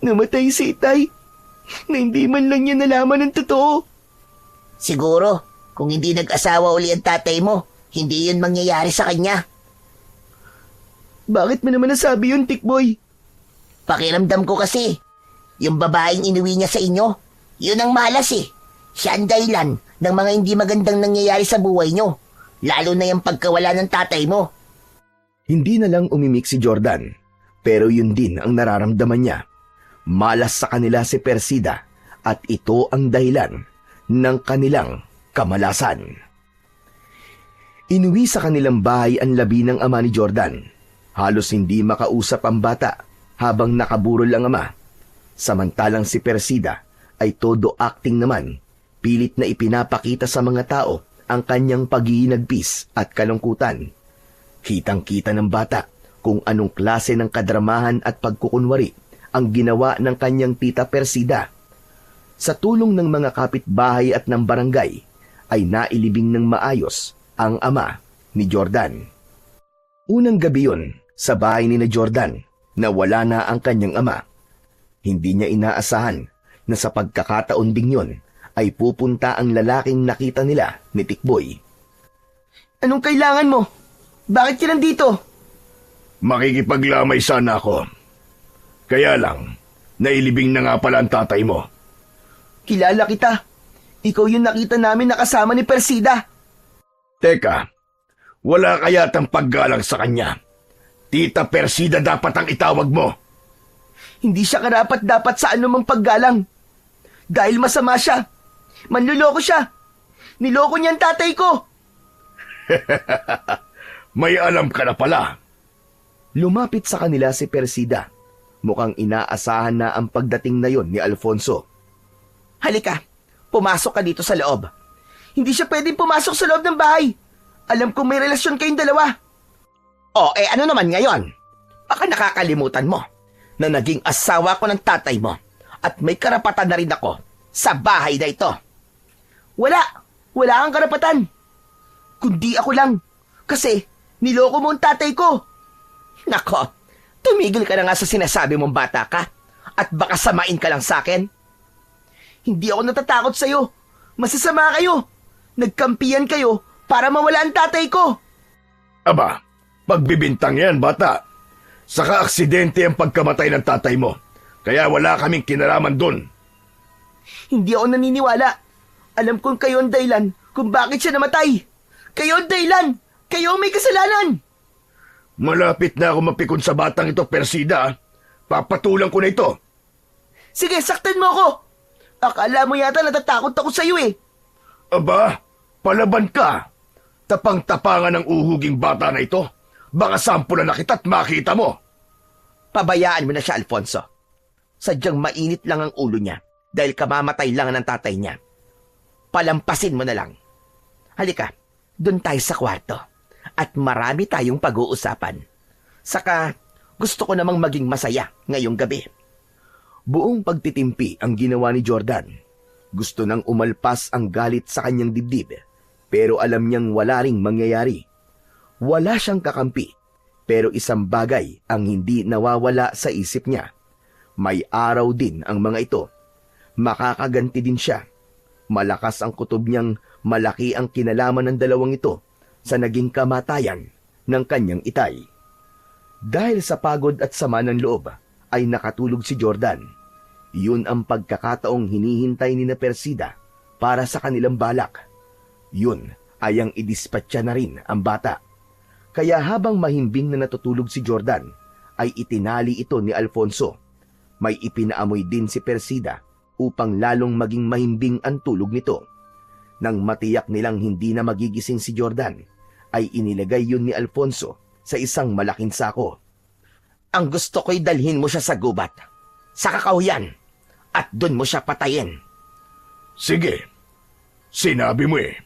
S3: Namatay si Itay na hindi man lang niya nalaman ang totoo.
S2: Siguro, kung hindi nag-asawa uli ang tatay mo, hindi yun mangyayari sa kanya.
S3: Bakit mo naman nasabi yun, Tikboy?
S2: Pakiramdam ko kasi, yung babaeng inuwi niya sa inyo, yun ang malas eh. Siya ang dahilan ng mga hindi magandang nangyayari sa buhay nyo, lalo na yung pagkawala ng tatay mo.
S1: Hindi na lang umimik si Jordan, pero yun din ang nararamdaman niya. Malas sa kanila si Persida at ito ang dahilan ng kanilang kamalasan. Inuwi sa kanilang bahay ang labi ng ama ni Jordan. Halos hindi makausap ang bata habang nakaburol ang ama. Samantalang si Persida ay todo acting naman, pilit na ipinapakita sa mga tao ang kanyang paghihinagpis at kalungkutan. Kitang-kita ng bata kung anong klase ng kadramahan at pagkukunwari ang ginawa ng kanyang tita Persida. Sa tulong ng mga kapitbahay at ng barangay, ay nailibing ng maayos ang ama ni Jordan. Unang gabi yun, sa bahay ni na Jordan, na wala na ang kanyang ama. Hindi niya inaasahan na sa pagkakataon ding yun, ay pupunta ang lalaking nakita nila ni Tikboy.
S3: Anong kailangan mo? Bakit ka nandito?
S4: Makikipaglamay sana ako. Kaya lang, nailibing na nga pala ang tatay mo.
S3: Kilala kita. Ikaw yung nakita namin nakasama ni Persida.
S4: Teka, wala kaya tang paggalang sa kanya. Tita Persida dapat ang itawag mo.
S3: Hindi siya karapat-dapat sa anumang paggalang. Dahil masama siya. Manluloko siya. Niloko niya ang tatay ko.
S4: May alam ka na pala.
S1: Lumapit sa kanila si Persida. Mukhang inaasahan na ang pagdating na yon ni Alfonso.
S5: Halika, pumasok ka dito sa loob.
S3: Hindi siya pwedeng pumasok sa loob ng bahay. Alam kong may relasyon kayong dalawa.
S5: Ano naman ngayon? Baka nakakalimutan mo na naging asawa ko ng tatay mo at may karapatan na rin ako sa bahay na ito.
S3: Wala kang karapatan. Kundi ako lang. Kasi niloko mo ang tatay ko.
S5: Nako, tumigil ka na nga sa sinasabi mong bata ka at baka samain ka lang sa akin.
S3: Hindi ako natatakot sa'yo. Masasama kayo. Nagkampiyan kayo para mawala ang tatay ko.
S4: Aba, pagbibintang yan, bata. Saka aksidente ang pagkamatay ng tatay mo. Kaya wala kaming kinalaman dun.
S3: Hindi ako naniniwala. Alam kong kayo ang dahilan kung bakit siya namatay. Kayo ang dahilan. Kayo ang may kasalanan.
S4: Malapit na ako mapikon sa batang ito, Persida. Papatulang ko na ito.
S3: Sige, saktan mo ako. Akala mo yata natatakot ako sa'yo eh.
S4: Aba, palaban ka. Tapang-tapangan ng uhuging bata na ito. Baka sampulan na kita't makita mo.
S5: Pabayaan mo na siya, Alfonso. Sadyang mainit lang ang ulo niya dahil kamamatay lang ng tatay niya. Palampasin mo na lang. Halika, doon tayo sa kwarto. At marami tayong pag-uusapan. Saka, gusto ko namang maging masaya ngayong gabi.
S1: Buong pagtitimpi ang ginawa ni Jordan. Gusto nang umalpas ang galit sa kanyang dibdib, pero alam niyang wala ring mangyayari. Wala siyang kakampi, pero isang bagay ang hindi nawawala sa isip niya. May araw din ang mga ito. Makakaganti din siya. Malakas ang kutob niyang malaki ang kinalaman ng dalawang ito sa naging kamatayan ng kanyang itay. Dahil sa pagod at sama ng loob, ay nakatulog si Jordan. Yun ang pagkakataong hinihintay ni na Persida para sa kanilang balak. Yun ay ang idispatcha na rin ang bata. Kaya habang mahimbing na natutulog si Jordan, ay itinali ito ni Alfonso. May ipinaamoy din si Persida upang lalong maging mahimbing ang tulog nito. Nang matiyak nilang hindi na magigising si Jordan, ay inilagay yun ni Alfonso sa isang malaking sako.
S5: Ang gusto ko'y dalhin mo siya sa gubat, sa kakahuyan, at dun mo siya patayin.
S4: Sige, sinabi mo eh.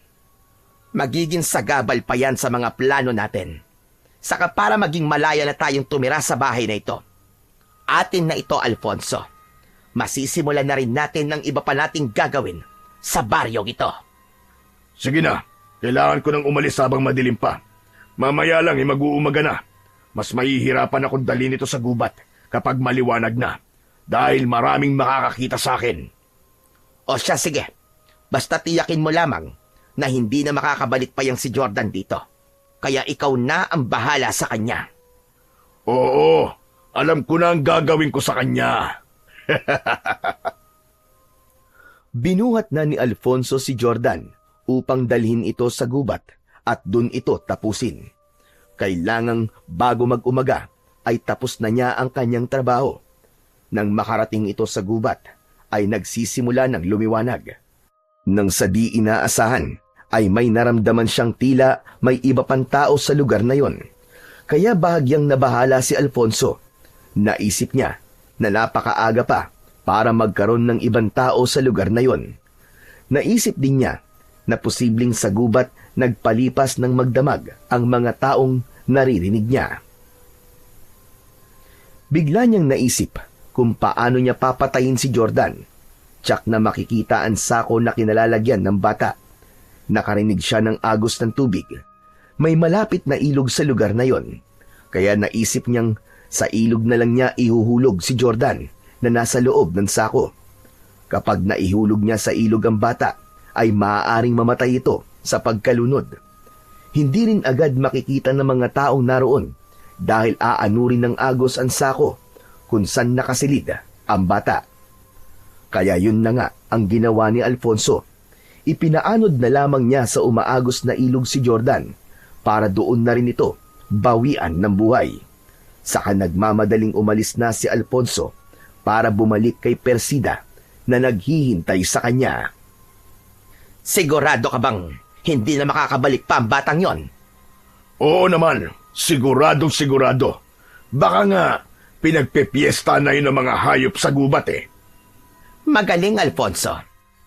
S5: Magiging sagabal pa yan sa mga plano natin. Saka para maging malaya na tayong tumira sa bahay na ito. Atin na ito, Alfonso. Masisimulan na rin natin ng iba pa nating gagawin sa baryong ito.
S4: Sige na, kailangan ko nang umalis habang madilim pa. Mamaya lang mag-uumaga na. Mas mahihirapan akong dalhin ito sa gubat kapag maliwanag na. Dahil maraming makakakita sa akin.
S5: O siya, sige. Basta tiyakin mo lamang na hindi na makakabalik pa yang si Jordan dito. Kaya ikaw na ang bahala sa kanya.
S4: Oo, alam ko na ang gagawin ko sa kanya.
S1: Binuhat na ni Alfonso si Jordan upang dalhin ito sa gubat at dun ito tapusin. Kailangang bago mag-umaga ay tapos na niya ang kanyang trabaho. Nang makarating ito sa gubat ay nagsisimula ng lumiwanag. Nang sa di inaasahan ay may naramdaman siyang tila may iba pang tao sa lugar na yon. Kaya bahagyang nabahala si Alfonso. Naisip niya na napakaaga pa para magkaroon ng ibang tao sa lugar na yon. Naisip din niya na posibleng sa gubat nagpalipas ng magdamag ang mga taong naririnig niya. Bigla niyang naisip kung paano niya papatayin si Jordan. Tsak na makikita ang sako na kinalalagyan ng bata. Nakarinig siya ng agos ng tubig. May malapit na ilog sa lugar na yon. Kaya naisip niyang sa ilog na lang niya ihuhulog si Jordan na nasa loob ng sako. Kapag naihulog niya sa ilog ang bata, ay maaaring mamatay ito sa pagkalunod. Hindi rin agad makikita ng mga taong naroon dahil aanurin ng agos ang sako kung saan nakasilid ang bata. Kaya yun na nga ang ginawa ni Alfonso. Ipinaanod na lamang niya sa umaagos na ilog si Jordan para doon na rin ito bawian ng buhay. Saka nagmamadaling umalis na si Alfonso para bumalik kay Persida na naghihintay sa kanya.
S5: Sigurado ka bang hindi na makakabalik pa ang batang yon?
S4: Oo naman, siguradong sigurado. Baka nga, pinagpepiesta na yun ng mga hayop sa gubat eh.
S5: Magaling, Alfonso.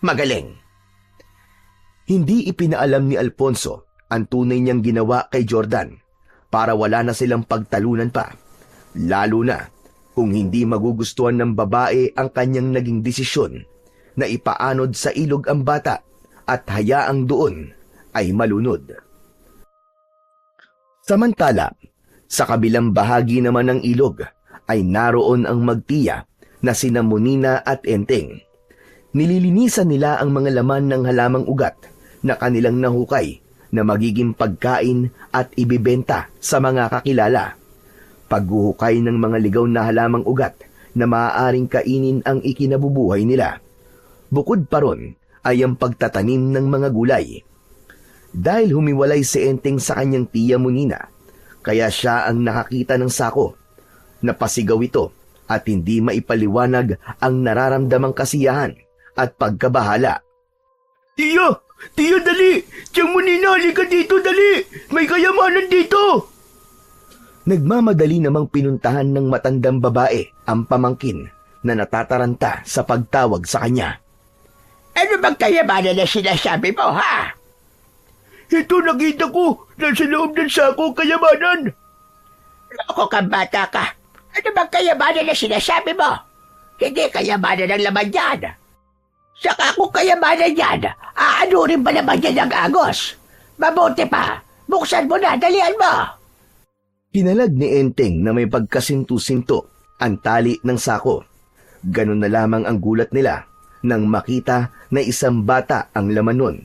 S5: Magaling.
S1: Hindi ipinaalam ni Alfonso ang tunay niyang ginawa kay Jordan para wala na silang pagtalunan pa. Lalo na kung hindi magugustuhan ng babae ang kanyang naging desisyon na ipaanod sa ilog ang bata at hayaang doon ay malunod. Samantala, sa kabilang bahagi naman ng ilog ay naroon ang magtiya na sina Munina at Enteng. Nililinisan nila ang mga laman ng halamang ugat na kanilang nahukay na magiging pagkain at ibibenta sa mga kakilala. Paghuhukay ng mga ligaw na halamang ugat na maaaring kainin ang ikinabubuhay nila. Bukod pa ron ay ang pagtatanim ng mga gulay. Dahil humiwalay si Enteng sa kanyang tiya Munina, kaya siya ang nakakita ng sako. Napasigaw ito at hindi maipaliwanag ang nararamdamang kasiyahan at pagkabahala.
S4: Tiya! Tiya, dali! Tiyang Munina, halika dito, dali! May kayamanan dito!
S1: Nagmamadali namang pinuntahan ng matandang babae ang pamangkin na natataranta sa pagtawag sa kanya.
S2: Ano bang kayamanan na sinasabi mo, ha?
S4: Ito nakita ko, nasa loob ng sako kayamanan.
S2: Loko kang bata ka. Ano bang kayamanan na sinasabi mo? Hindi kayamanan ng laman yan. Saka kung kayamanan yan, aanurin ba naman yan ang agos? Mabuti pa, buksan mo na, dalian mo.
S1: Hinalag ni Enteng na may pagkasinto-sinto ang tali ng sako. Ganun na lamang ang gulat nila nang makita na isang bata ang laman nun.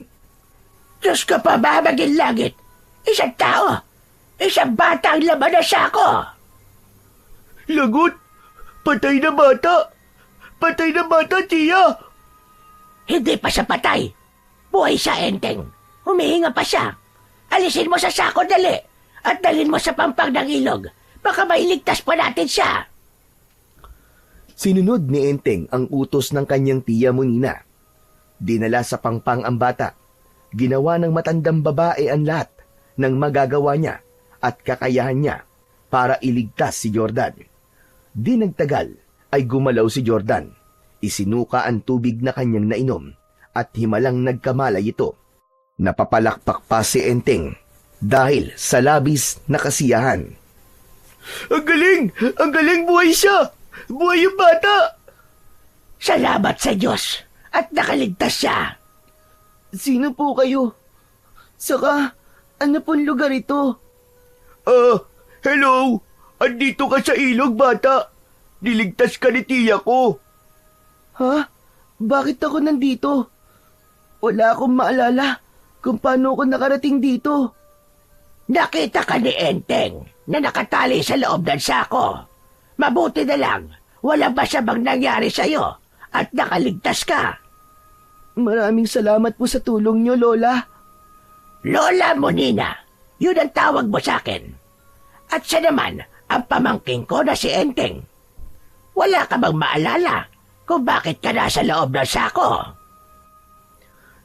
S2: Diyos ka pa, babagin langit. Isang tao. Isang bata ang laman na sako.
S4: Lagot! Patay na bata! Patay na bata, tiya!
S2: Hindi pa siya patay. Buhay siya, Enteng. Humihinga pa siya. Alisin mo sa sako, dali. At dalhin mo sa pampang ng ilog. Baka mailigtas pa natin siya.
S1: Sinunod ni Enteng ang utos ng kanyang tiya Monina. Dinala sa pangpang ang bata. Ginawa ng matandang babae ang lahat ng magagawa niya at kakayahan niya para iligtas si Jordan. Di nagtagal ay gumalaw si Jordan. Isinuka ang tubig na kanyang nainom at himalang nagkamalay ito. Napapalakpak pa si Enteng dahil sa labis na kasiyahan.
S4: Ang galing! Ang galing! Buhay siya! Buhay yung bata!
S2: Salamat sa Diyos at nakaligtas siya.
S3: Sino po kayo? Saka, ano pong lugar ito?
S4: Hello! Andito ka sa ilog, bata! Niligtas ka ni tiya ko!
S3: Ha? Bakit ako nandito? Wala akong maalala kung paano ako nakarating dito.
S2: Nakita ka ni Enteng na nakatali sa loob ng sako. Mabuti na lang, wala ba siya bang nangyari sa'yo at nakaligtas ka?
S3: Maraming salamat po sa tulong niyo, Lola.
S2: Lola Monina, yun ang tawag mo sa akin. At siya naman ang pamangking ko na si Enteng. Wala ka bang maalala kung bakit ka nasa loob ng sako?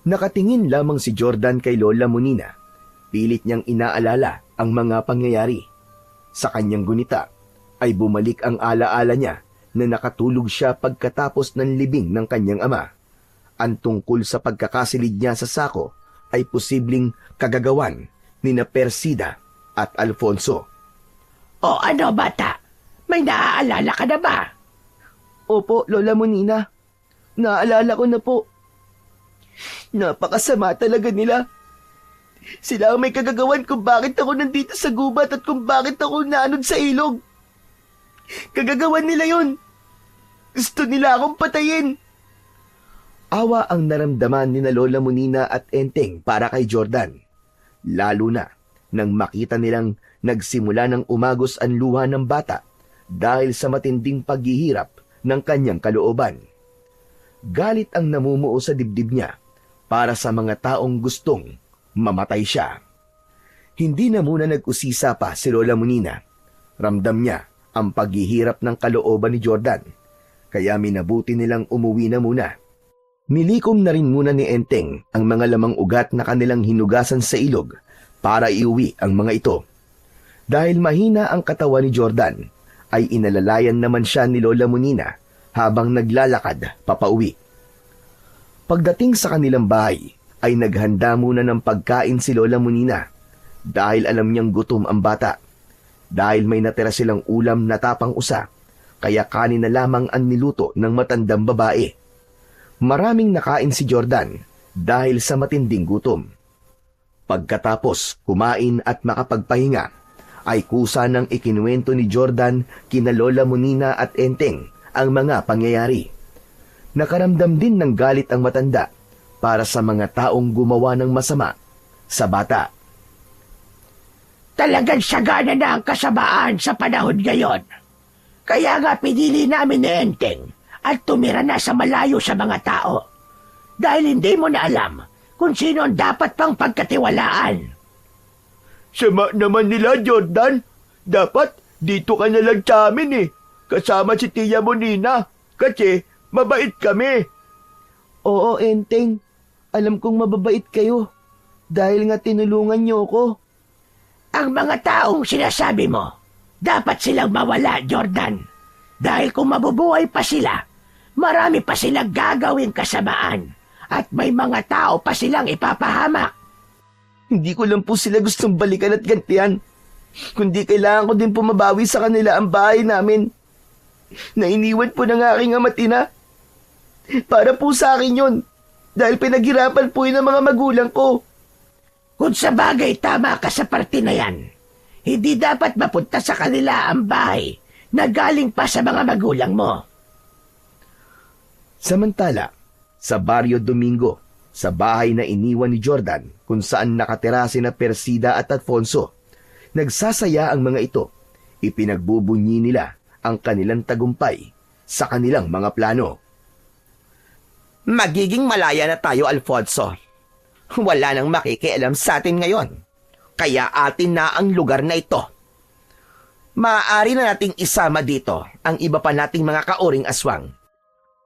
S1: Nakatingin lamang si Jordan kay Lola Monina. Pilit niyang inaalala ang mga pangyayari. Sa kanyang gunita ay bumalik ang alaala niya na nakatulog siya pagkatapos ng libing ng kanyang ama. Ang tungkol sa pagkakasilid niya sa sako ay posibleng kagagawan ni na Persida at Alfonso.
S2: O ano bata, may naaalala ka na ba?
S3: Opo, Lola Monina. Naalala ko na po. Napakasama talaga nila. Sila ang may kagagawan kung bakit ako nandito sa gubat at kung bakit ako naanod sa ilog. Kagagawan nila yon. Gusto nila akong patayin.
S1: Awa ang naramdaman ni na Lola Monina at Enteng para kay Jordan. Lalo na nang makita nilang nagsimula ng umagos ang luha ng bata dahil sa matinding paghihirap ng kanyang kalooban. Galit ang namumuo sa dibdib niya para sa mga taong gustong mamatay siya. Hindi na muna nag-usisa pa si Lola Monina. Ramdam niya ang paghihirap ng kalooban ni Jordan, kaya minabuti nilang umuwi na muna. Nilikom na rin muna ni Enteng ang mga lamang ugat na kanilang hinugasan sa ilog para iuwi ang mga ito. Dahil mahina ang katawan ni Jordan, ay inalalayan naman siya ni Lola Monina habang naglalakad papauwi. Pagdating sa kanilang bahay, ay naghanda muna ng pagkain si Lola Monina dahil alam niyang gutom ang bata. Dahil may natira silang ulam na tapang usa, kaya kanin na lamang ang niluto ng matandang babae. Maraming nakain si Jordan dahil sa matinding gutom. Pagkatapos kumain at makapagpahinga, ay kusa ng ikinuwento ni Jordan kina Lola Monina at Enteng ang mga pangyayari. Nakaramdam din ng galit ang matanda para sa mga taong gumawa ng masama sa bata.
S2: Talagang sagana na ang kasamaan sa panahon ngayon. Kaya nga pinili namin ni Enteng at tumira na sa malayo sa mga tao. Dahil hindi mo na alam kung sino ang dapat pang pagkatiwalaan.
S4: Sama naman nila, Jordan. Dapat dito ka na lang sa amin eh. Kasama si Tia Monina. Kasi mabait kami.
S3: Oo, Enteng. Alam kong mababait kayo. Dahil nga tinulungan niyo ako.
S2: Ang mga taong sinasabi mo, dapat silang mawala, Jordan. Dahil kung mabubuhay pa sila, marami pa silang gagawing kasamaan. At may mga tao pa silang ipapahamak.
S3: Hindi ko lang po sila gustong balikan at gantihan. Kundi kailangan ko din po mabawi sa kanila ang bahay namin. Na iniwan po ng aking ama't ina. Para po sa akin yun. Dahil pinaghirapan po yun ng mga magulang ko.
S2: Kung sa bagay tama ka sa parte na yan, hindi dapat mapunta sa kanila ang bahay na galing pa sa mga magulang mo.
S1: Samantala, sa Barrio Domingo, Sa bahay na iniwan ni Jordan kung saan nakatira sina Persida at Alfonso, nagsasaya ang mga ito. Ipinagbubunyi nila ang kanilang tagumpay sa kanilang mga plano.
S5: Magiging malaya na tayo, Alfonso. Wala nang makikialam sa atin ngayon. Kaya atin na ang lugar na ito. Maaari na nating isama dito ang iba pa nating mga kauring aswang.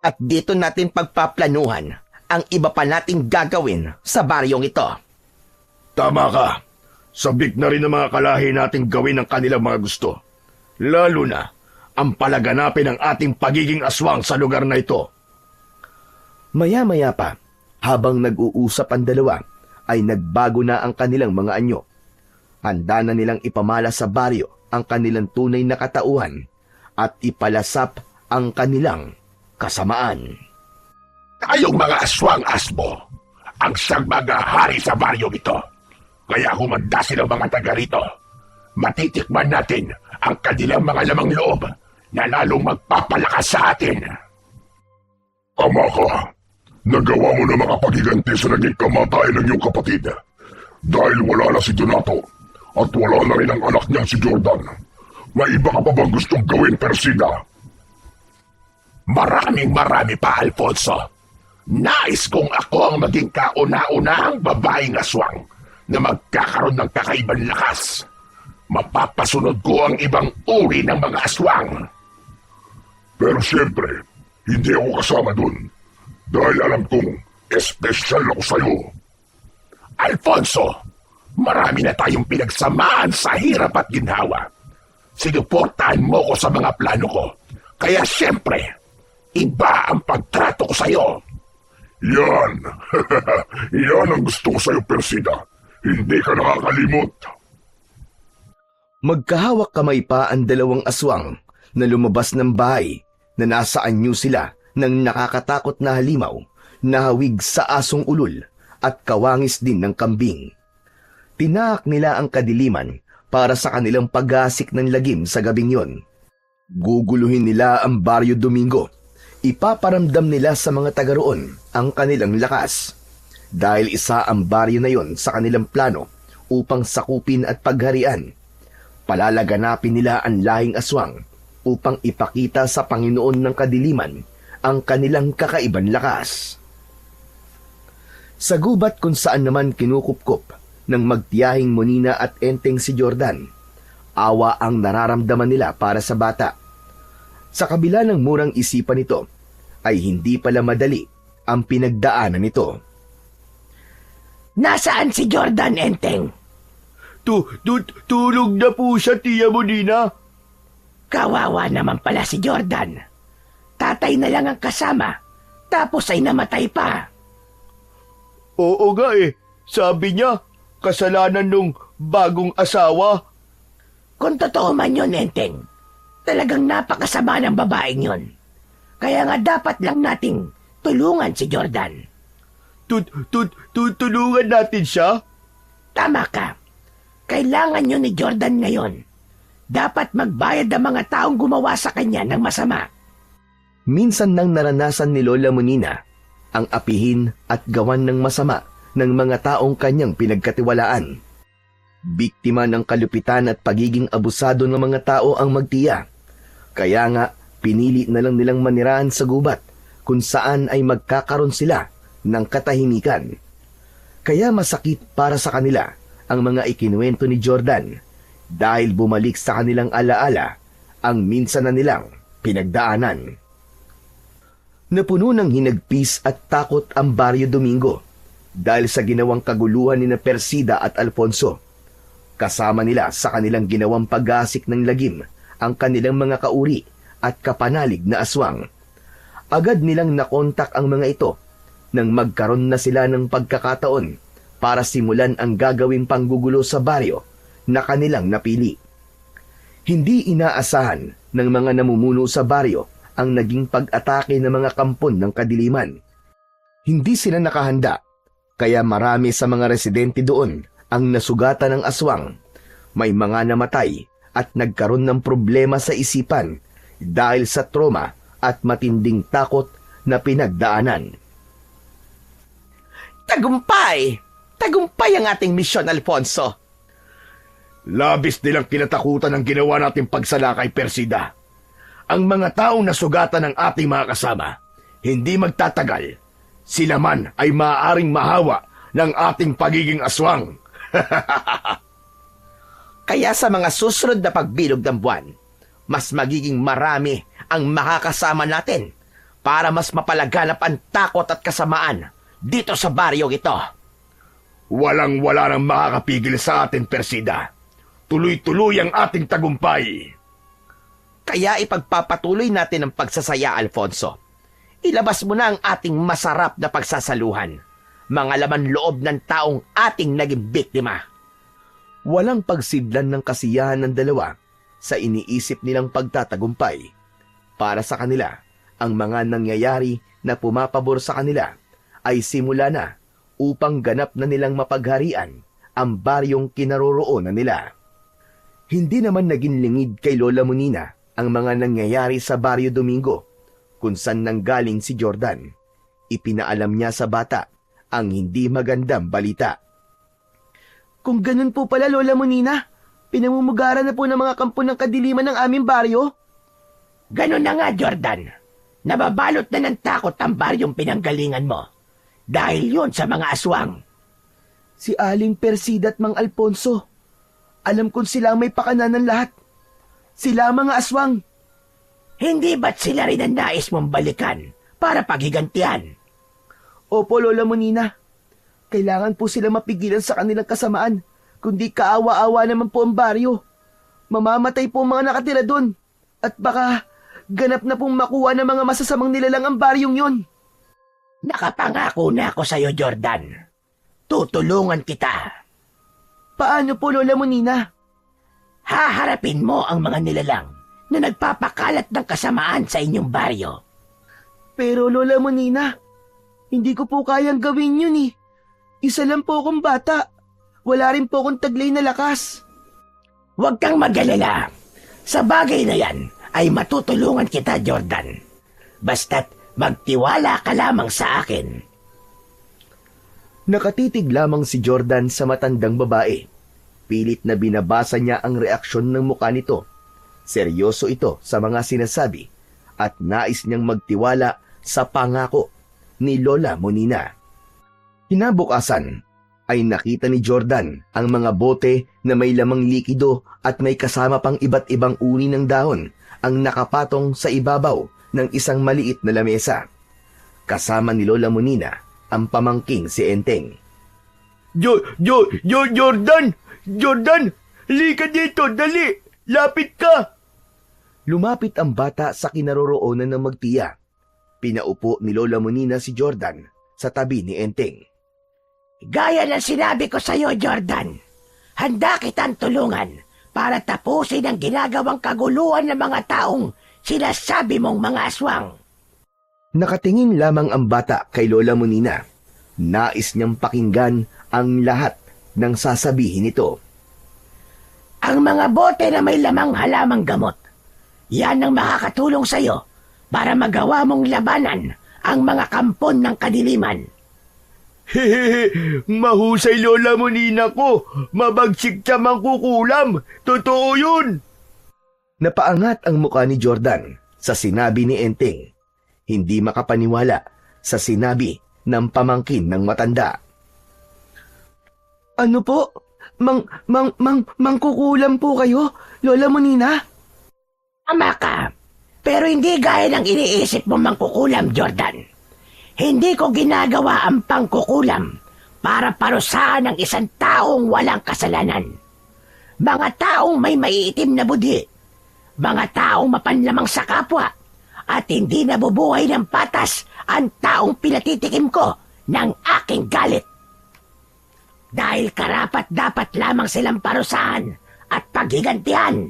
S5: At dito natin pagpaplanuhan ang iba pa nating gagawin sa baryong ito.
S4: Tama ka. Sabik na rin ang mga kalahi nating gawin ang kanilang mga gusto. Lalo na ang palaganapin ng ating pagiging aswang sa lugar na ito.
S1: Maya-maya pa, habang nag-uusap ang dalawa, ay nagbago na ang kanilang mga anyo. Handa na nilang ipamala sa baryo ang kanilang tunay na katauhan at ipalasap ang kanilang kasamaan.
S6: Tayong mga aswang asmo ang siyang mga hari sa baryong ito. Kaya humanda silang mga taga rito. Matitikman natin ang kanilang mga lamang loob na lalong magpapalakas sa atin. Ama ka, nagawa mo na mga pagiganti sa naging kamatayan ng iyong kapatid. Dahil wala na si Donato at wala na rin ang anak niyang si Jordan. May iba ka pa bang gustong gawin, Persida? Marami pa, Alfonso. Nais kong ako ang maging kauna-unahang babaeng aswang na magkakaroon ng kakaibang lakas. Mapapasunod ko ang ibang uri ng mga aswang. Pero siyempre, hindi ako kasama dun. Dahil alam kong espesyal ako sa'yo. Alfonso, marami na tayong pinagsamaan sa hirap at ginhawa. Sinuportahan mo ko sa mga plano ko. Kaya siyempre, iba ang pagtrato ko sa'yo. Yan. Yan ang gusto ko sa'yo, Persida. Hindi ka nakakalimot.
S1: Magkahawak kamay pa ang dalawang aswang na lumabas ng bahay na nasa anyo sila ng nakakatakot na halimaw na hawig sa asong ulol at kawangis din ng kambing. Tinaak nila ang kadiliman para sa kanilang pag-asik ng lagim sa gabing yon. Guguluhin nila ang Baryo Domingo. Ipaparamdam nila sa mga taga roon ang kanilang lakas. Dahil isa ang baryo na yon sa kanilang plano upang sakupin at pagharian. Palalaganapin nila ang lahing aswang upang ipakita sa Panginoon ng kadiliman ang kanilang kakaibang lakas. Sa gubat kung saan naman kinukupkop ng magtiyahing Monina at Enteng si Jordan, awa ang nararamdaman nila para sa bata. Sa kabila ng murang isipan nito, ay hindi pala madali ang pinagdaanan nito.
S2: Nasaan si Jordan, Enteng?
S4: Tulog na po siya, Tia Monina.
S2: Kawawa naman pala si Jordan. Tatay na lang ang kasama, tapos ay namatay pa.
S4: Oo nga sabi niya, kasalanan nung bagong asawa.
S2: Kung totoo man yun, Enteng, talagang napakasama ng babaeng yun. Kaya nga dapat lang nating tulungan si Jordan.
S4: Tutulungan natin siya?
S2: Tama ka. Kailangan yun ni Jordan ngayon. Dapat magbayad ang mga taong gumawa sa kanya ng masama.
S1: Minsan nang naranasan ni Lola Monina ang apihin at gawan ng masama ng mga taong kanyang pinagkatiwalaan. Biktima ng kalupitan at pagiging abusado ng mga tao ang magtiya. Kaya nga, pinili na lang nilang manirahan sa gubat kung saan ay magkakaroon sila ng katahimikan. Kaya masakit para sa kanila ang mga ikinuwento ni Jordan dahil bumalik sa kanilang alaala ang minsan na nilang pinagdaanan. Napuno ng hinagpis at takot ang Baryo Domingo dahil sa ginawang kaguluhan ni na Persida at Alfonso. Kasama nila sa kanilang ginawang pag-asik ng lagim ang kanilang mga kauri at kapanalig na aswang. Agad nilang nakontak ang mga ito nang magkaroon na sila ng pagkakataon para simulan ang gagawing panggugulo sa baryo na kanilang napili. Hindi inaasahan ng mga namumuno sa baryo ang naging pag-atake ng mga kampon ng kadiliman. Hindi sila nakahanda, kaya marami sa mga residente doon ang nasugatan ng aswang. May mga namatay at nagkaroon ng problema sa isipan dahil sa trauma at matinding takot na pinagdaanan.
S5: Tagumpay! Tagumpay ang ating misyon, Alfonso.
S4: Labis nilang kinatakutan ang ginawa nating pagsalakay, Persida. Ang mga taong nasugatan ng ating mga kasama, hindi magtatagal. Sila man ay maaaring mahawa ng ating pagiging aswang.
S5: Kaya sa mga susunod na pagbilog ng buwan, mas magiging marami ang makakasama natin para mas mapalaganap ang takot at kasamaan dito sa baryong ito.
S4: Walang-wala nang makakapigil sa atin, Persida. Tuloy-tuloy ang ating tagumpay.
S5: Kaya ipagpapatuloy natin ang pagsasaya, Alfonso. Ilabas mo na ang ating masarap na pagsasaluhan, mga laman loob ng taong ating naging biktima.
S1: Walang pagsidlan ng kasiyahan ng dalawa sa iniisip nilang pagtatagumpay. Para sa kanila, ang mga nangyayari na pumapabor sa kanila ay simula na upang ganap na nilang mapagharian ang baryong kinaroroonan nila. Hindi naman naging lingid kay Lola Monina ang mga nangyayari sa Baryo Domingo kung saan nanggaling si Jordan. Ipinaalam niya sa bata ang hindi magandang balita.
S3: Kung ganun po pala, Lola Monina, pinamumugaran na po ng mga kampo ng kadiliman ng aming baryo.
S2: Ganun na nga, Jordan. Nababalot na ng takot ang baryong pinanggalingan mo. Dahil yun sa mga aswang.
S3: Si Aling Persida at Mang Alfonso. Alam kong sila ang may pakana ng lahat. Sila ang mga aswang.
S2: Hindi ba't sila rin ang nais mong balikan para paghigantihan?
S3: Opo, Lola Monina. Kailangan po sila mapigilan sa kanilang kasamaan. Kundi kaawa-awa naman po ang baryo. Mamamatay po ang mga nakatira doon. At baka ganap na pong makuha ng mga masasamang nilalang ang baryong yon.
S2: Nakapangako na ako sa'yo, Jordan. Tutulungan kita.
S3: Paano po, Lola Monina?
S2: Haharapin mo ang mga nilalang na nagpapakalat ng kasamaan sa inyong baryo.
S3: Pero Lola Monina, hindi ko po kayang gawin yun eh. Isa lang po akong bata. Wala rin po akong taglay na lakas.
S2: Huwag kang mag-alala. Sa bagay na yan ay matutulungan kita, Jordan. Basta't magtiwala ka lamang sa akin.
S1: Nakatitig lamang si Jordan sa matandang babae. Pilit na binabasa niya ang reaksyon ng mukha nito. Seryoso ito sa mga sinasabi at nais niyang magtiwala sa pangako ni Lola Monina. Kinabukasan ay nakita ni Jordan ang mga bote na may lamang likido at may kasama pang iba't ibang uri ng dahon ang nakapatong sa ibabaw ng isang maliit na lamesa. Kasama ni Lola Monina ang pamangking si Enteng.
S4: Jordan! Jordan! Halika dito, dali! Lapit ka!
S1: Lumapit ang bata sa kinaroroonan ng magtiya. Pinaupo ni Lola Monina si Jordan sa tabi ni Enteng.
S2: Gaya ng sinabi ko sa'yo, Jordan, handa kitang tulungan para tapusin ang ginagawang kaguluhan ng mga taong sinasabi mong mga aswang.
S1: Nakatingin lamang ang bata kay Lola Monina. Nais niyang pakinggan ang lahat ng sasabihin nito.
S2: Ang mga bote na may lamang halamang gamot, yan ang makakatulong sa'yo para magawa mong labanan ang mga kampon ng kadiliman.
S4: Hehehe, mahusay Lola Monina ko. Mabagsik siya mangkukulam. Totoo yun.
S1: Napaangat ang mukha ni Jordan sa sinabi ni Enteng. Hindi makapaniwala sa sinabi ng pamangkin ng matanda.
S3: Ano po? Mangkukulam po kayo, Lola Monina?
S2: Tama ka, pero hindi gaya ng iniisip mo mangkukulam, Jordan. Hindi ko ginagawa ang pangkukulam para parusahan ng isang taong walang kasalanan. Mga taong may maiitim na budhi, mga taong mapanlamang sa kapwa, at hindi nabubuhay ng patas ang taong pinatitikim ko ng aking galit. Dahil karapat-dapat lamang silang parusahan at paghigantihan.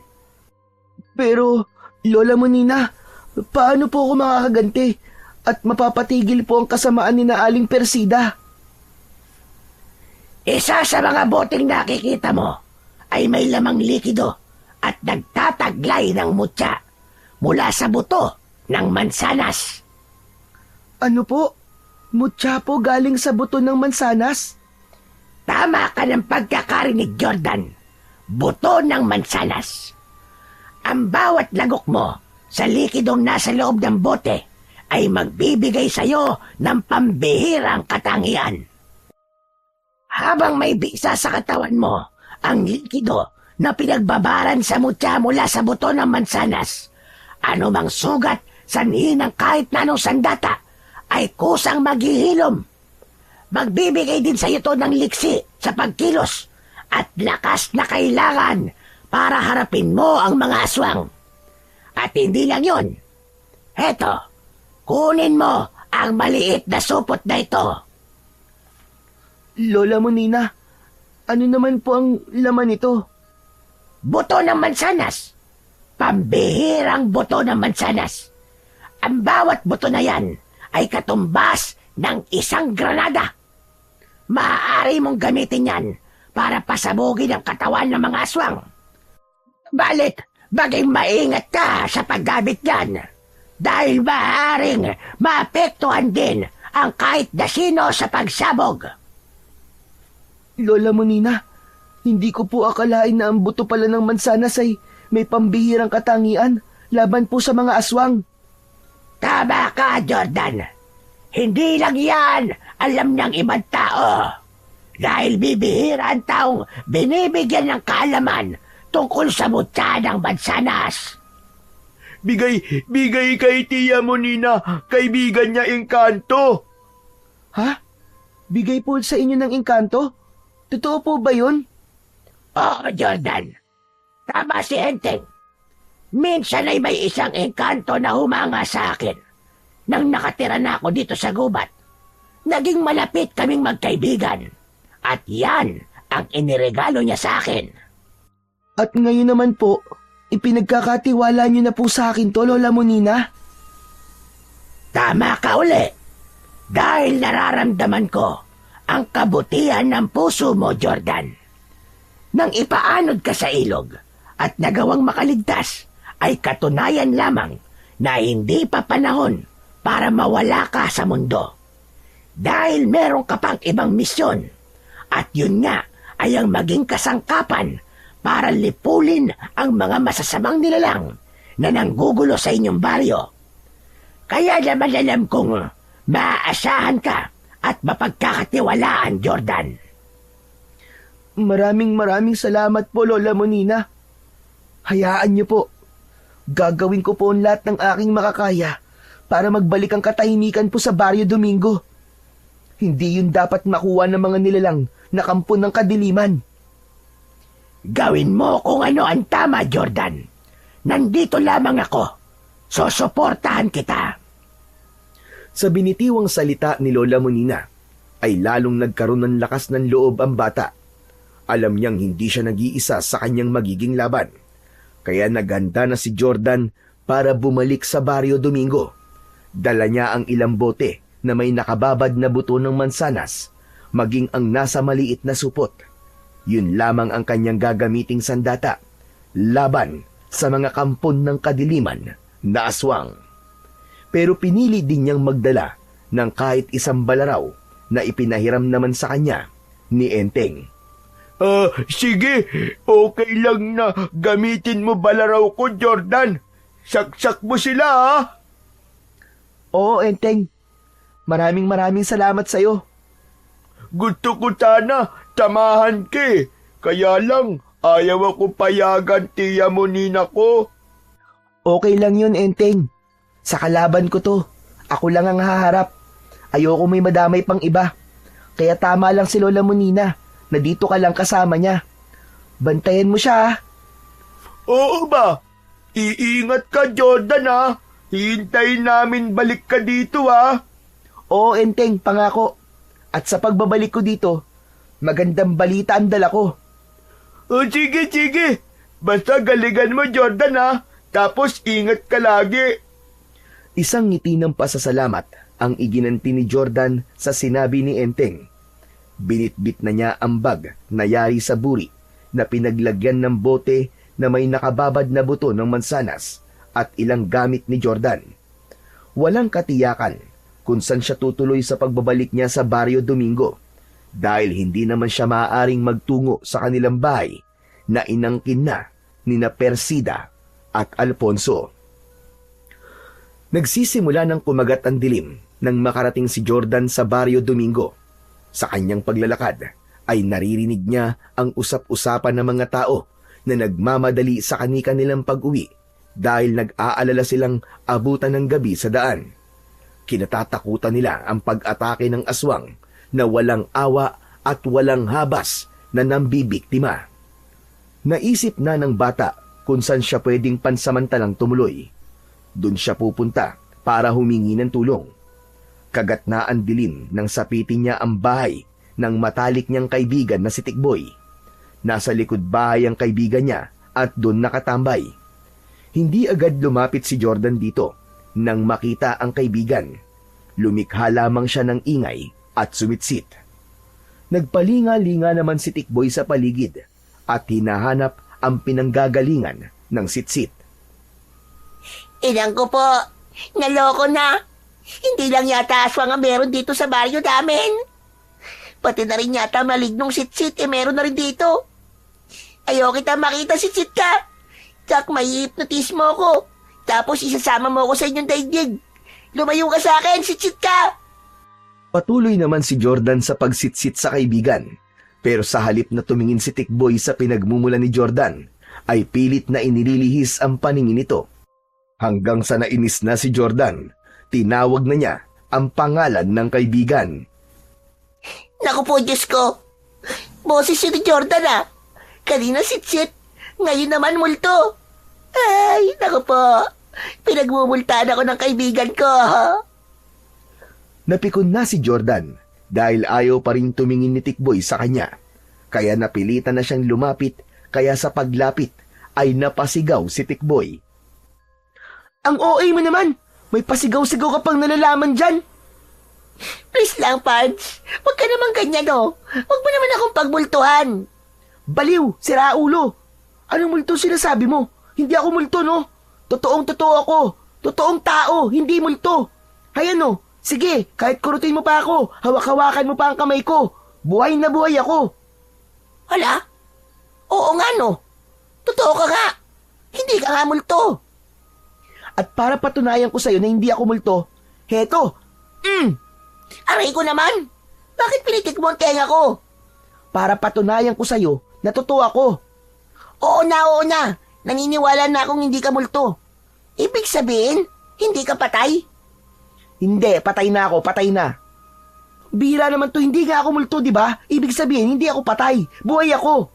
S3: Pero, Lola Monina, paano po ako makakaganti at mapapatigil po ang kasamaan ni na Aling Persida?
S2: Isa sa mga boteng nakikita mo ay may lamang likido at nagtataglay ng mutya mula sa buto ng mansanas.
S3: Ano po? Mutya po galing sa buto ng mansanas?
S2: Tama ka ng pagkakarinig, Jordan. Buto ng mansanas. Ang bawat lagok mo sa likidong nasa loob ng bote ay magbibigay sa'yo ng pambihirang katangian. Habang may bisa sa katawan mo, ang likido na pinagbabaran sa mutya mula sa buto ng mansanas, anumang sugat sanhi ng kahit na anong sandata ay kusang maghihilom. Magbibigay din sa iyo to ng liksi sa pagkilos at lakas na kailangan para harapin mo ang mga aswang. At hindi lang yon. Heto, kunin mo ang maliit na supot na ito.
S3: Lola Monina, ano naman po ang laman nito?
S2: Buto ng mansanas. Pambihirang buto ng mansanas. Ang bawat buto na yan ay katumbas ng isang granada. Maaari mong gamitin yan para pasabugin ang katawan ng mga aswang. Balit, bagay maingat ka sa paggamit yan dahil maaaring maapektuhan din ang kahit na sino sa pagsabog.
S3: Lola Monina, hindi ko po akalain na ang buto pala ng mansanas ay may pambihirang katangian laban po sa mga aswang.
S2: Tama ka, Jordan. Hindi lang yan alam ng ibang tao. Dahil bibihira ang taong binibigyan ng kaalaman tungkol sa mutya ng mansanas.
S4: Bigay kay Tia Monina, kaibigan niya Engkanto.
S3: Ha? Bigay po sa inyo ng engkanto? Totoo po ba yun?
S2: Oo, Jordan. Tama si Enteng. Minsan ay may isang engkanto na humanga sa akin. Nang nakatira na ako dito sa gubat, naging malapit kaming magkaibigan. At yan ang iniregalo niya sa akin.
S3: At ngayon naman po, ipinagkakatiwala niyo na po sa akin to, Lola Monina?
S2: Tama ka uli. Dahil nararamdaman ko ang kabutihan ng puso mo, Jordan. Nang ipaanod ka sa ilog at nagawang makaligtas, ay katunayan lamang na hindi pa panahon para mawala ka sa mundo. Dahil meron ka pang ibang misyon, at yun nga ay ang maging kasangkapan para lipulin ang mga masasamang nilalang na nanggugulo sa inyong baryo. Kaya naman alam kong maaasahan ka at mapagkakatiwalaan, Jordan.
S3: Maraming salamat po, Lola Monina. Hayaan niyo po. Gagawin ko po ang lahat ng aking makakaya para magbalik ang katahimikan po sa Baryo Domingo. Hindi yun dapat makuha ng mga nilalang na kampo ng kadiliman.
S2: Gawin mo kung ano ang tama, Jordan. Nandito lamang ako. Susuportahan kita.
S1: Sa binitiwang salita ni Lola Monina, ay lalong nagkaroon ng lakas ng loob ang bata. Alam niyang hindi siya nag-iisa sa kanyang magiging laban. Kaya naghanda na si Jordan para bumalik sa Baryo Domingo. Dala niya ang ilang bote na may nakababad na buto ng mansanas, maging ang nasa maliit na supot. Yun lamang ang kanyang gagamiting sandata, laban sa mga kampon ng kadiliman na aswang. Pero pinili din niyang magdala ng kahit isang balaraw na ipinahiram naman sa kanya ni Enteng.
S4: Sige, okay lang na gamitin mo balaraw ko, Jordan. Saksak mo sila, ha?
S3: Oo, Enteng. Maraming salamat sa'yo.
S4: Gusto ko sana tamahan ka eh. Kaya lang, ayaw ako payagan Tia Monina ko.
S3: Okay lang yun, Enteng. Sa kalaban ko to, ako lang ang haharap. Ayoko may madamay pang iba. Kaya tama lang si Lola Monina na dito ka lang kasama niya. Bantayan mo siya, ha?
S4: Oo ba? Iingat ka, Jordan, ha? Hintayin namin balik ka dito, ha?
S3: Oo, Enteng, pangako. At sa pagbabalik ko dito, magandang balita ang dala ko.
S4: Sige. Basta galingan mo, Jordan, ha? Tapos ingat ka lagi.
S1: Isang ngiti ng pasasalamat ang iginanti ni Jordan sa sinabi ni Enteng. Binitbit na niya ang bag na yari sa buri na pinaglagyan ng bote na may nakababad na buto ng mansanas at ilang gamit ni Jordan. Walang katiyakan kung saan siya tutuloy sa pagbabalik niya sa Barrio Domingo dahil hindi naman siya maaaring magtungo sa kanilang bahay na inangkin na nina Persida at Alfonso. Nagsisimula ng kumagat ang dilim nang makarating si Jordan sa Barrio Domingo. Sa kanyang paglalakad ay naririnig niya ang usap-usapan ng mga tao na nagmamadali sa kani-kanilang pag-uwi dahil nag-aalala silang abutan ng gabi sa daan. Kinatatakutan nila ang pag-atake ng aswang na walang awa at walang habas na nambibiktima. Naisip na ng bata kung saan siya pwedeng pansamantalang tumuloy. Doon siya pupunta para humingi ng tulong. Kagat na ang dilim nang sapitin niya ang bahay ng matalik niyang kaibigan na si Tikboy. Nasa likod bahay ang kaibigan niya at doon nakatambay. Hindi agad lumapit si Jordan dito. Nang makita ang kaibigan, lumikha lamang siya ng ingay at sumitsit. Nagpalinga-linga naman si Tikboy sa paligid at hinahanap ang pinanggagalingan ng sitsit.
S2: Inang ko po, naloko na. Hindi lang yata aswang ang meron dito sa baryo namin. Pati na rin yata malignong sitsit meron na rin dito. Ayaw kita makita sitsit ka. Tsak, may hypnotis mo ko. Tapos isasama mo ko sa inyong daigdig. Lumayo ka sa akin, sitsit ka!
S1: Patuloy naman si Jordan sa pagsitsit sa kaibigan. Pero sa halip na tumingin si Tikboy sa pinagmumula ni Jordan, ay pilit na inililihis ang paningin nito. Hanggang sa nainis na si Jordan, tinawag na niya ang pangalan ng kaibigan.
S2: Naku po, Diyos ko. Boses si Jordan ah. Kanina sitsit, ngayon naman multo. Ay, naku po. Pinagmumultaan ako ng kaibigan ko.
S1: Napikon na si Jordan dahil ayaw pa rin tumingin ni Tikboy sa kanya. Kaya napilitan na siyang lumapit, kaya sa paglapit ay napasigaw si Tikboy.
S3: Ang OA mo naman! May pasigaw-sigaw ka pang nalalaman dyan!
S2: Please lang, Pards. Huwag ka naman ganyan, oh. Huwag mo naman akong pagbultuhan.
S3: Baliw! Sira ulo! Anong multo sinasabi mo? Hindi ako multo, no? Totoong-totoo ako! Totoong tao, hindi multo! Hay ano, sige, kahit kurutin mo pa ako, hawak-hawakan mo pa ang kamay ko, buhay na buhay ako!
S2: Hala? Oo nga, no. Totoo ka nga. Hindi ka nga multo.
S3: At para patunayan ko sa'yo na hindi ako multo, heto!
S2: Aray ko naman. Bakit pinitik mo ang tenga ko?
S3: Para patunayan ko sa'yo na totoo ako.
S2: Oo na. Naniniwala na akong hindi ka multo. Ibig sabihin, hindi ka patay?
S3: Hindi, patay na ako, patay na. Bira naman to, hindi nga ako multo, di ba? Ibig sabihin, hindi ako patay, buhay ako.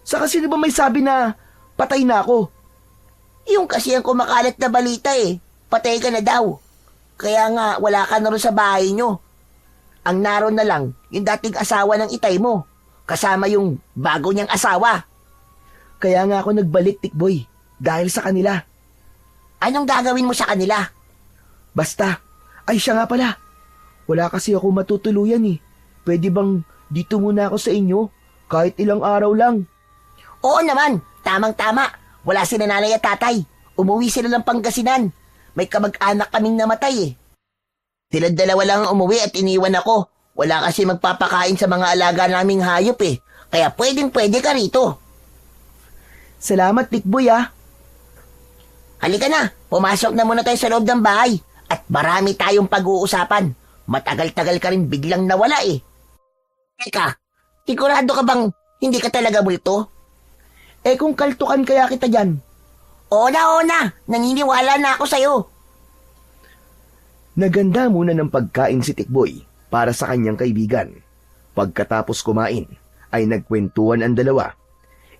S3: Saka sino ba may sabi na patay na ako?
S2: Yung kasi ang kumakalat na balita patay ka na daw. Kaya nga, wala ka na rin sa bahay nyo. Ang naroon na lang, yung dating asawa ng itay mo. Kasama yung bago niyang asawa.
S3: Kaya nga ako nagbalik, Tikboy, dahil sa kanila.
S2: Anong gagawin mo sa kanila?
S3: Basta, ay siya nga pala. Wala kasi ako matutuluyan Pwede bang dito muna ako sa inyo? Kahit ilang araw lang.
S2: Oo naman, tamang-tama. Wala si nanay at tatay. Umuwi sila ng Pangasinan. May kamag-anak kaming namatay Sila dalawa lang ang umuwi at iniwan ako. Wala kasi magpapakain sa mga alaga naming hayop Kaya pwedeng-pwede ka rito.
S3: Salamat, Tikboy
S2: Halika na, pumasok na muna tayo sa loob ng bahay. At marami tayong pag-uusapan. Matagal-tagal ka rin biglang nawala Teka, sigurado ka bang hindi ka talaga multo?
S3: Kung kaltukan kaya kita dyan.
S2: Oo na, naniniwala na ako sa'yo.
S1: Naganda muna ng pagkain si Tikboy para sa kanyang kaibigan. Pagkatapos kumain, ay nagkwentuhan ang dalawa.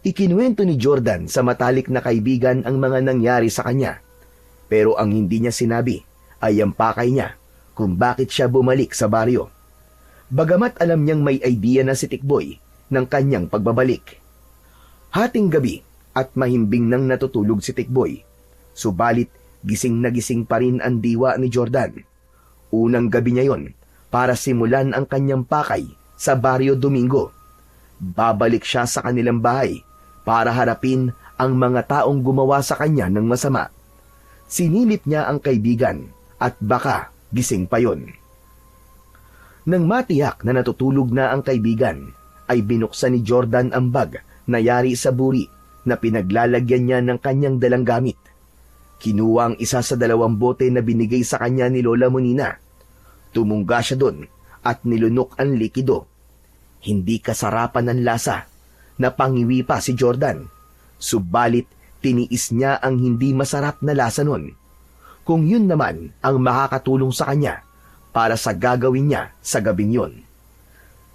S1: Ikinuwento ni Jordan sa matalik na kaibigan ang mga nangyari sa kanya. Pero ang hindi niya sinabi ay ang pakay niya kung bakit siya bumalik sa baryo. Bagamat alam niyang may idea na si Tikboy ng kanyang pagbabalik. Hating gabi at mahimbing nang natutulog si Tikboy. Subalit gising na gising pa rin ang diwa ni Jordan. Unang gabi niya yon para simulan ang kanyang pakay sa Barrio Domingo. Babalik siya sa kanilang bahay para harapin ang mga taong gumawa sa kanya ng masama. Sinilip niya ang kaibigan at baka gising pa yon. Nang matiyak na natutulog na ang kaibigan, ay binuksan ni Jordan ang bag na yari sa buri na pinaglalagyan niya ng kanyang dalang gamit. Kinuha ang isa sa 2 bote na binigay sa kanya ni Lola Monina. Tumungga siya doon at nilunok ang likido. Hindi kasarapan ng lasa. Napangiwi pa si Jordan. Subalit tiniis niya ang hindi masarap na lasa nun. Kung yun naman ang makakatulong sa kanya para sa gagawin niya sa gabing yun.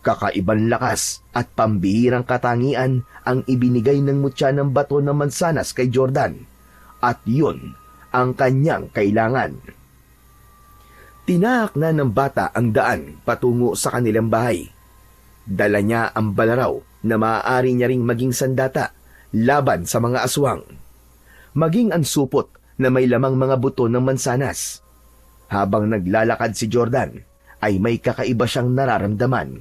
S1: Kakaibang lakas at pambihirang katangian ang ibinigay ng mutya ng bato ng mansanas kay Jordan. At yun ang kanyang kailangan. Tinahak na ng bata ang daan patungo sa kanilang bahay. Dala niya ang balaraw na maaari niya ring maging sandata laban sa mga aswang. Maging ang supot na may lamang mga buto ng mansanas. Habang naglalakad si Jordan, ay may kakaiba siyang nararamdaman.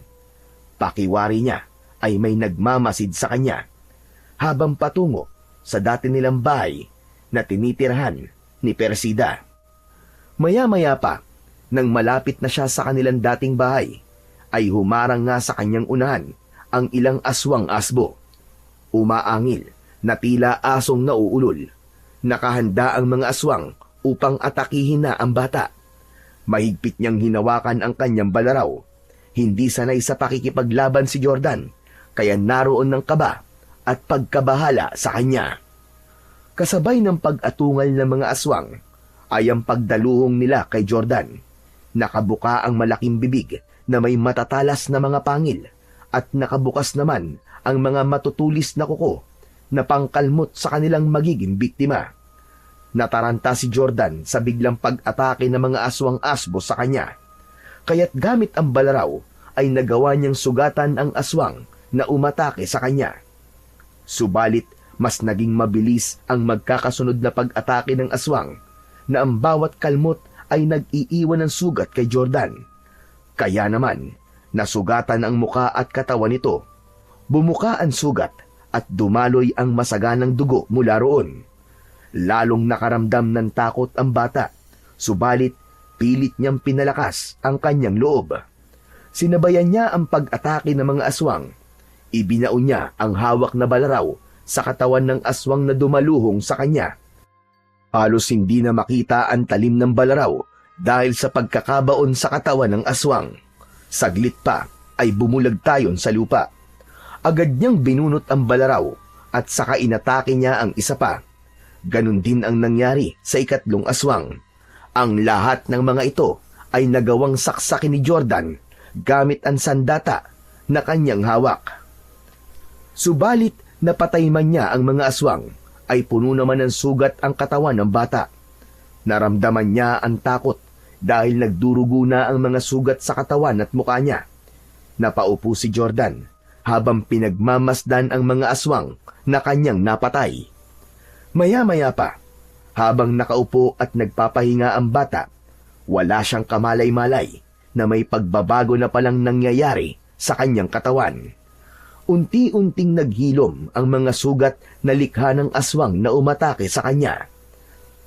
S1: Pakiwari niya ay may nagmamasid sa kanya. Habang patungo sa dati nilang bahay na tinitirhan ni Persida. Maya-maya pa, nang malapit na siya sa kanilang dating bahay, ay humarang nga sa kanyang unahan ang ilang aswang asbo. Umaangil na tila asong nauulol. Nakahanda ang mga aswang upang atakihin na ang bata. Mahigpit niyang hinawakan ang kanyang balaraw. Hindi sanay sa pakikipaglaban si Jordan, kaya naroon ng kaba at pagkabahala sa kanya. Kasabay ng pag-atungal ng mga aswang ay ang pagdaluhong nila kay Jordan. Nakabuka ang malaking bibig na may matatalas na mga pangil at nakabukas naman ang mga matutulis na kuko na pangkalmot sa kanilang magiging biktima. Nataranta si Jordan sa biglang pag-atake ng mga aswang asbo sa kanya. Kaya't gamit ang balaraw ay nagawa niyang sugatan ang aswang na umatake sa kanya. Subalit, mas naging mabilis ang magkakasunod na pag-atake ng aswang na ang bawat kalmot ay nag-iiwan ng sugat kay Jordan. Kaya naman, nasugatan ang muka at katawan nito. Bumuka ang sugat at dumaloy ang masaganang dugo mula roon. Lalong nakaramdam ng takot ang bata, subalit pilit niyang pinalakas ang kanyang loob. Sinabayan niya ang pag-atake ng mga aswang. Ibinaon niya ang hawak na balaraw sa katawan ng aswang na dumaluhong sa kanya. Halos hindi na makita ang talim ng balaraw dahil sa pagkakabaon sa katawan ng aswang. Saglit pa ay bumulag tayon sa lupa. Agad niyang binunot ang balaraw at saka inatake niya ang isa pa. Ganon din ang nangyari sa ikatlong aswang. Ang lahat ng mga ito ay nagawang saksakin ni Jordan gamit ang sandata na kanyang hawak. Subalit napatay man niya ang mga aswang, ay puno naman ng sugat ang katawan ng bata. Naramdaman niya ang takot dahil nagdurugo na ang mga sugat sa katawan at mukha niya. Napaupo si Jordan habang pinagmamasdan ang mga aswang na kanyang napatay. Maya-maya pa, habang nakaupo at nagpapahinga ang bata, wala siyang kamalay-malay na may pagbabago na palang nangyayari sa kanyang katawan. Unti-unting naghilom ang mga sugat na likha ng aswang na umatake sa kanya.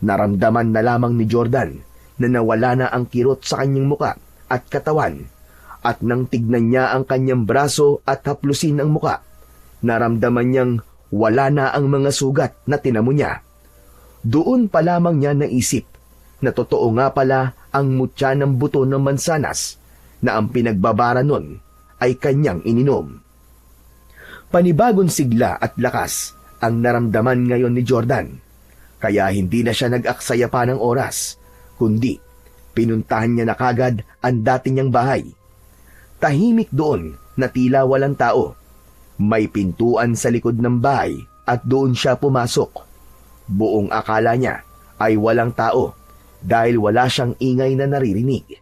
S1: Naramdaman na lamang ni Jordan na nawala na ang kirot sa kanyang muka at katawan, at nang tignan niya ang kanyang braso at haplusin ang muka, naramdaman niyang wala na ang mga sugat na tinamo niya. Doon pa lamang niya naisip na totoo nga pala ang mutya ng buto ng mansanas na ang pinagbabara nun ay kanyang ininom. Panibagong sigla at lakas ang naramdaman ngayon ni Jordan, kaya hindi na siya nag-aksaya pa ng oras, kundi pinuntahan niya na kagad ang dati niyang bahay. Tahimik doon na tila walang tao. May pintuan sa likod ng bahay at doon siya pumasok. Buong akala niya ay walang tao dahil wala siyang ingay na naririnig.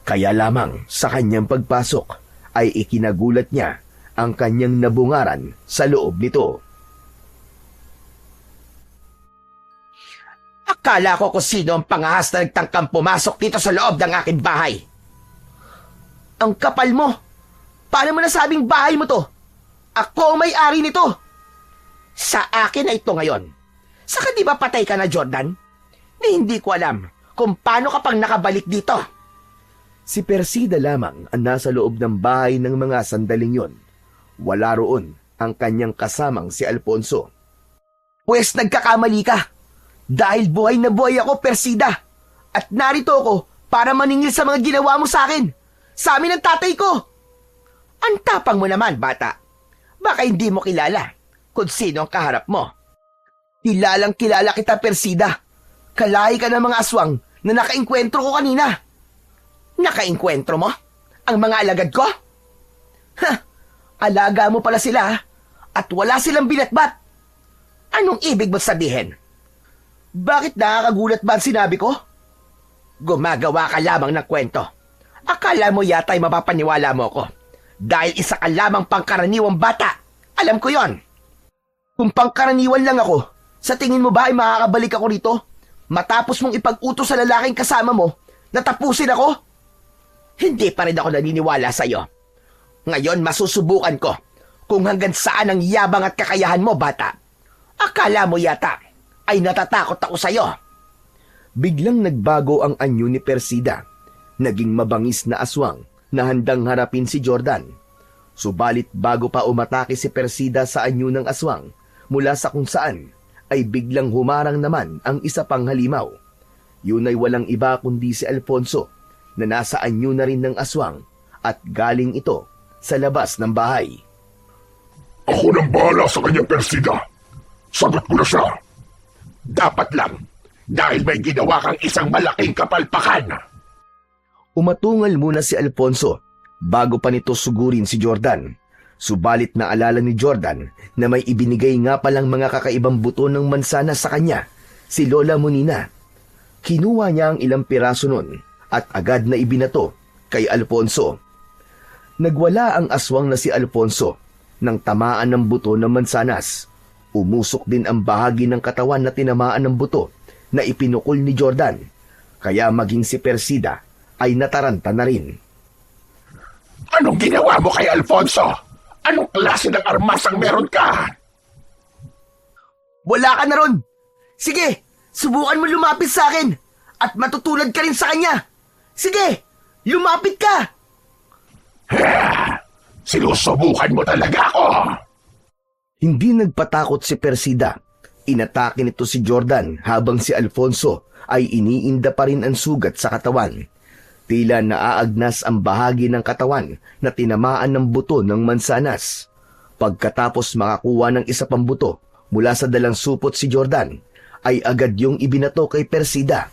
S1: Kaya lamang sa kanyang pagpasok ay ikinagulat niya ang kanyang nabungaran sa loob nito.
S5: Akala ko kung sino ang pangahas na nagtangkang pumasok dito sa loob ng aking bahay.
S2: Ang kapal mo! Paano mo nasabing bahay mo to? Ako ang may-ari nito!
S5: Sa akin na ito ngayon. Saka di ba patay ka na, Jordan? Ni hindi ko alam kung paano ka pang nakabalik dito.
S1: Si Persida lamang ang nasa loob ng bahay ng mga sandaling yon. Wala roon ang kanyang kasamang si Alfonso.
S5: Pwes nagkakamali ka. Dahil buhay na buhay ako, Persida. At narito ako para maningil sa mga ginawa mo sa akin. Sa amin ng tatay ko. Ang tapang mo naman, bata. Baka hindi mo kilala kung sino ang kaharap mo. Kilalang kilala kita, Persida. Kalahi ka ng mga aswang na nakainkwentro ko kanina. Nakainkwentro mo? Ang mga alagad ko? Ha! Alaga mo pala sila, ha? At wala silang binatbat. Anong ibig mo sabihin? Bakit nakakagulat ba ang sinabi ko? Gumagawa ka lamang ng kwento. Akala mo yata'y mapapaniwala mo ko. Dahil isa ka lamang pangkaraniwang bata. Alam ko yon. Kung pangkaraniwan lang ako, sa tingin mo ba ay makakabalik ako rito? Matapos mong ipag-utos sa lalaking kasama mo, natapusin ako? Hindi pa rin ako naniniwala sa'yo. Ngayon masusubukan ko kung hanggang saan ang yabang at kakayahan mo, bata. Akala mo yata ay natatakot ako sa'yo.
S1: Biglang nagbago ang anyo ni Persida. Naging mabangis na aswang na handang harapin si Jordan. Subalit bago pa umatake si Persida sa anyo ng aswang, mula sa kung saan, ay biglang humarang naman ang isa pang halimaw. Yun ay walang iba kundi si Alfonso, na nasa anyo na rin ng aswang at galing ito sa labas ng bahay.
S6: Ako nang bahala sa kanyang, Persida. Sagot ko na siya. Dapat lang, dahil may ginawa kang isang malaking kapalpakan.
S1: Umatungal muna si Alfonso bago pa nito sugurin si Jordan. Subalit naalala ni Jordan na may ibinigay nga palang mga kakaibang buto ng mansanas sa kanya, si Lola Monina. Kinuha niya ang ilang piraso nun at agad na ibinato kay Alfonso. Nagwala ang aswang na si Alfonso nang tamaan ng buto ng mansanas. Umusok din ang bahagi ng katawan na tinamaan ng buto na ipinukol ni Jordan, kaya maging si Persida ay nataranta na rin.
S6: Anong ginawa mo kay Alfonso? Anong klase ng armas ang meron ka?
S5: Wala ka na ron. Sige, subukan mo lumapit sa akin at matutulad ka rin sa kanya. Sige, lumapit ka.
S6: Sinusubukan mo talaga ako.
S1: Hindi nagpatakot si Persida. Inatake nito si Jordan habang si Alfonso ay iniinda pa rin ang sugat sa katawan. Tila naaagnas ang bahagi ng katawan na tinamaan ng buto ng mansanas. Pagkatapos makakuha ng isa pang buto mula sa dalang supot si Jordan, ay agad yung ibinato kay Persida.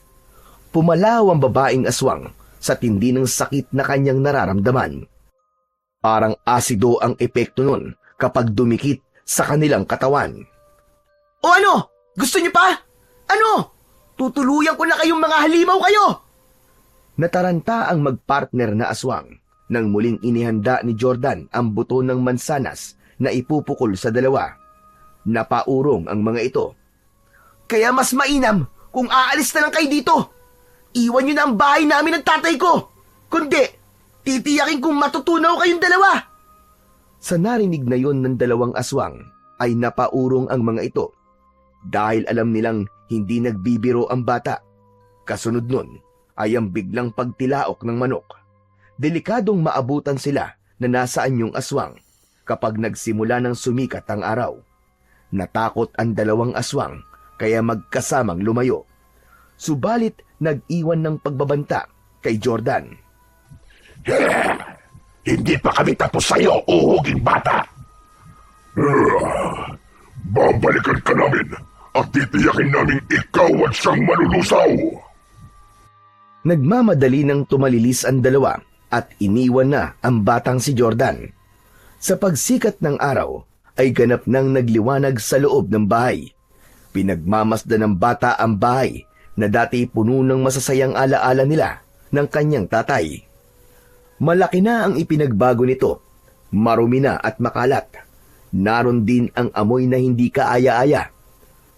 S1: Pumalaw ang babaeng aswang sa tindi ng sakit na kanyang nararamdaman. Parang asido ang epekto nun kapag dumikit sa kanilang katawan.
S5: O ano? Gusto niyo pa? Ano? Tutuluyan ko na kayong mga halimaw kayo!
S1: Nataranta ang magpartner na aswang nang muling inihanda ni Jordan ang buto ng mansanas na ipupukol sa dalawa. Napaurong ang mga ito.
S5: Kaya mas mainam kung aalis na lang kayo dito. Iwan niyo na ang bahay namin ng tatay ko. Kundi, titiyakin kong matutunaw kayong dalawa.
S1: Sa narinig na yon ng dalawang aswang, ay napaurong ang mga ito. Dahil alam nilang hindi nagbibiro ang bata. Kasunod nun, ay ang biglang pagtilaok ng manok. Delikadong maabutan sila na nasaan yung aswang kapag nagsimula ng sumikat ang araw. Natakot ang dalawang aswang kaya magkasamang lumayo. Subalit nag-iwan ng pagbabanta kay Jordan.
S6: Hindi pa kami tapos sa'yo, uhuging bata. Babalikan ka namin at titiyakin namin ikaw at siyang malulusaw.
S1: Nagmamadali ng tumalilis ang dalawa at iniwan na ang batang si Jordan. Sa pagsikat ng araw ay ganap nang nagliwanag sa loob ng bahay. Pinagmamasdan ng bata ang bahay na dati puno ng masasayang alaala nila ng kanyang tatay. Malaki na ang ipinagbago nito, marumi na at makalat. Naroon din ang amoy na hindi kaaya-aya.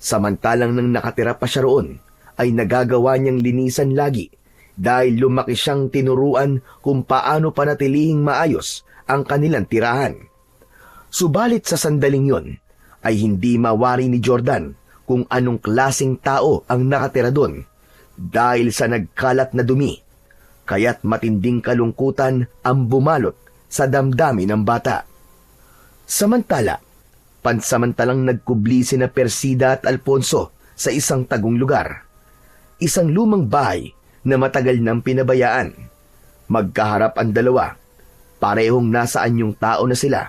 S1: Samantalang nang nakatira pa siya roon, ay nagagawa niyang linisan lagi dahil lumaki siyang tinuruan kung paano panatilihing maayos ang kanilang tirahan. Subalit sa sandaling yon, ay hindi mawari ni Jordan kung anong klaseng tao ang nakatira doon dahil sa nagkalat na dumi. kaya't matinding kalungkutan ang bumalot sa damdamin ng bata. Samantala, pansamantalang nagkubli sina Persida at Alfonso sa isang tagong lugar. Isang lumang bahay na matagal nang pinabayaan. Magkaharap ang dalawa, parehong nasa anyong tao na sila.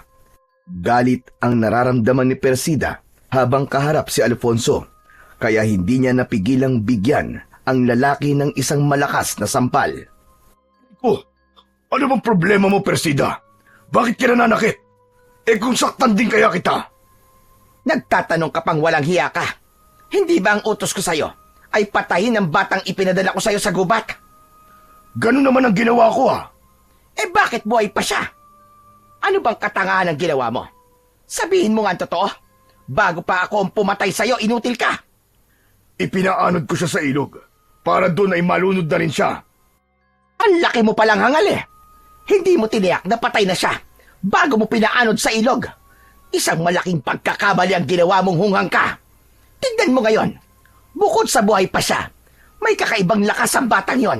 S1: Galit ang nararamdaman ni Persida habang kaharap si Alfonso, kaya hindi niya napigilang bigyan ang lalaki ng isang malakas na sampal.
S4: Oh, ano bang problema mo, Persida? Bakit ka nananakit? Kung saktan din kaya kita.
S5: Nagtatanong ka pang walang hiya ka. Hindi ba ang utos ko sa'yo ay patayin ang batang ipinadala ko sa'yo sa gubat?
S4: Ganun naman ang ginawa ko
S5: Bakit buhay pa siya? Ano bang katangahan ang ginawa mo? Sabihin mo nga ang totoo. Bago pa ako ang pumatay sa'yo, inutil ka.
S4: Ipinaanod ko siya sa ilog para doon ay malunod na rin siya.
S5: Ang laki mo palang hangal Hindi mo tiniyak na patay na siya bago mo pinaanod sa ilog. Isang malaking pagkakamali ang ginawa mong hunghang ka. Tignan mo ngayon. Bukod sa buhay pa siya, may kakaibang lakas ang batang yon.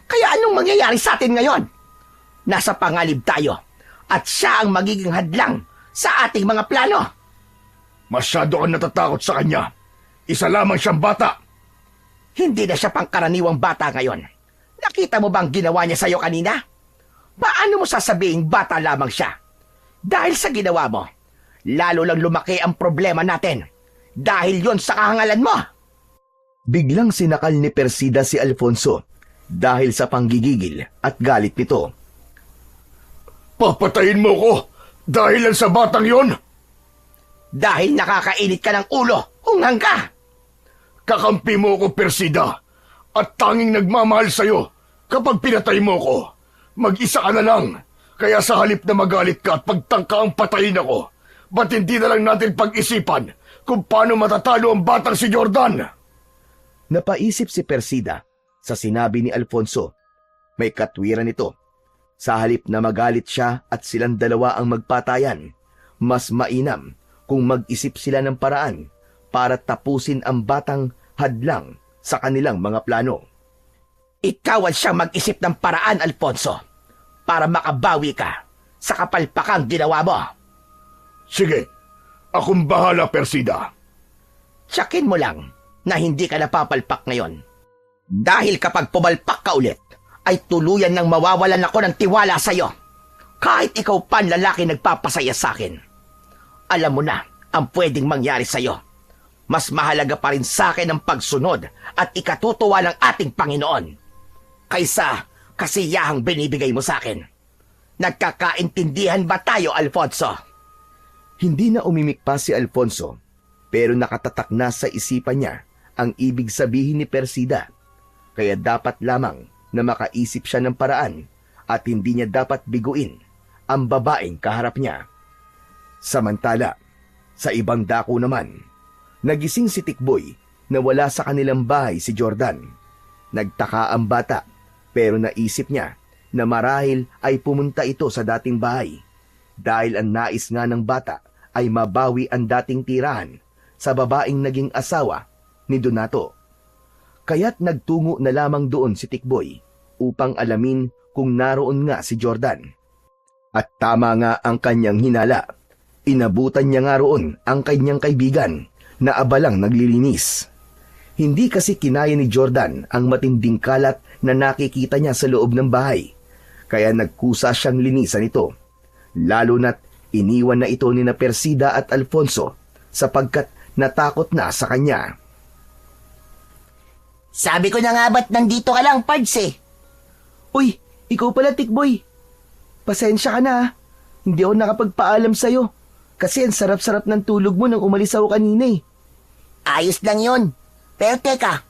S5: Kaya anong mangyayari sa atin ngayon? Nasa pangalib tayo at siya ang magiging hadlang sa ating mga plano.
S4: Masyado kang natatakot sa kanya. Isa lamang siyang bata.
S5: Hindi na siya pangkaraniwang bata ngayon. Nakita mo bang ginawa niya sa'yo kanina? Paano mo sasabihin bata lamang siya? Dahil sa ginawa mo, lalo lang lumaki ang problema natin. Dahil yon sa kahangalan mo.
S1: Biglang sinakal ni Persida si Alfonso dahil sa panggigigil at galit nito.
S4: Papatayin mo ko dahil lang sa batang yon?
S5: Dahil nakakainit ka ng ulo, hunghang ka.
S4: Kakampi mo ko, Persida, at tanging nagmamahal sa'yo kapag pinatay mo ko. Mag-isa ka na lang, kaya sa halip na magalit ka at pagtangka ang patayin ako, ba't hindi na lang natin pag-isipan kung paano matatalo ang batang si Jordan?
S1: Napaisip si Persida sa sinabi ni Alfonso. May katwiran ito. Sa halip na magalit siya at silang dalawa ang magpatayan, mas mainam kung mag-isip sila ng paraan para tapusin ang batang hadlang sa kanilang mga plano.
S5: Ikaw ang siyang mag-isip ng paraan, Alfonso, para makabawi ka sa kapalpakang ginawa mo.
S4: Sige, akong bahala, Persida.
S5: Tiyakin mo lang na hindi ka napapalpak ngayon. Dahil kapag pumalpak ka ulit, ay tuluyan nang mawawalan ako ng tiwala sa'yo. Kahit ikaw pa ang lalaki nagpapasaya sa akin. Alam mo na ang pwedeng mangyari sa'yo. Mas mahalaga pa rin sa akin ang pagsunod at ikatutuwa ng ating Panginoon kaysa kasiyahang binibigay mo sa akin. Nagkakaintindihan ba tayo, Alfonso?
S1: Hindi na umimik pa si Alfonso, pero nakatatak na sa isipan niya ang ibig sabihin ni Persida. Kaya dapat lamang na makaisip siya ng paraan at hindi niya dapat biguin ang babaeng kaharap niya. Samantala, sa ibang dako naman, nagising si Tikboy na wala sa kanilang bahay si Jordan. Nagtaka ang bata pero naisip niya na marahil ay pumunta ito sa dating bahay dahil ang nais nga ng bata ay mabawi ang dating tirahan sa babaeng naging asawa ni Donato. Kaya't nagtungo na lamang doon si Tikboy upang alamin kung naroon nga si Jordan. At tama nga ang kanyang hinala. Inabutan niya nga roon ang kanyang kaibigan na abalang naglilinis. Hindi kasi kinaya ni Jordan ang matinding kalat na nakikita niya sa loob ng bahay, kaya nagkusa siyang linisan ito. Lalo na't iniwan na ito ni na Persida at Alfonso sapagkat natakot na sa kanya.
S2: Sabi ko na nga ba't nandito ka lang, Pards
S3: Uy, ikaw pala, Tikboy. Pasensya ka na. Hindi ako nakapagpaalam sa'yo. Kasi ang sarap-sarap ng tulog mo nang umalis ako kanina
S2: Ayos lang yun. Pero teka,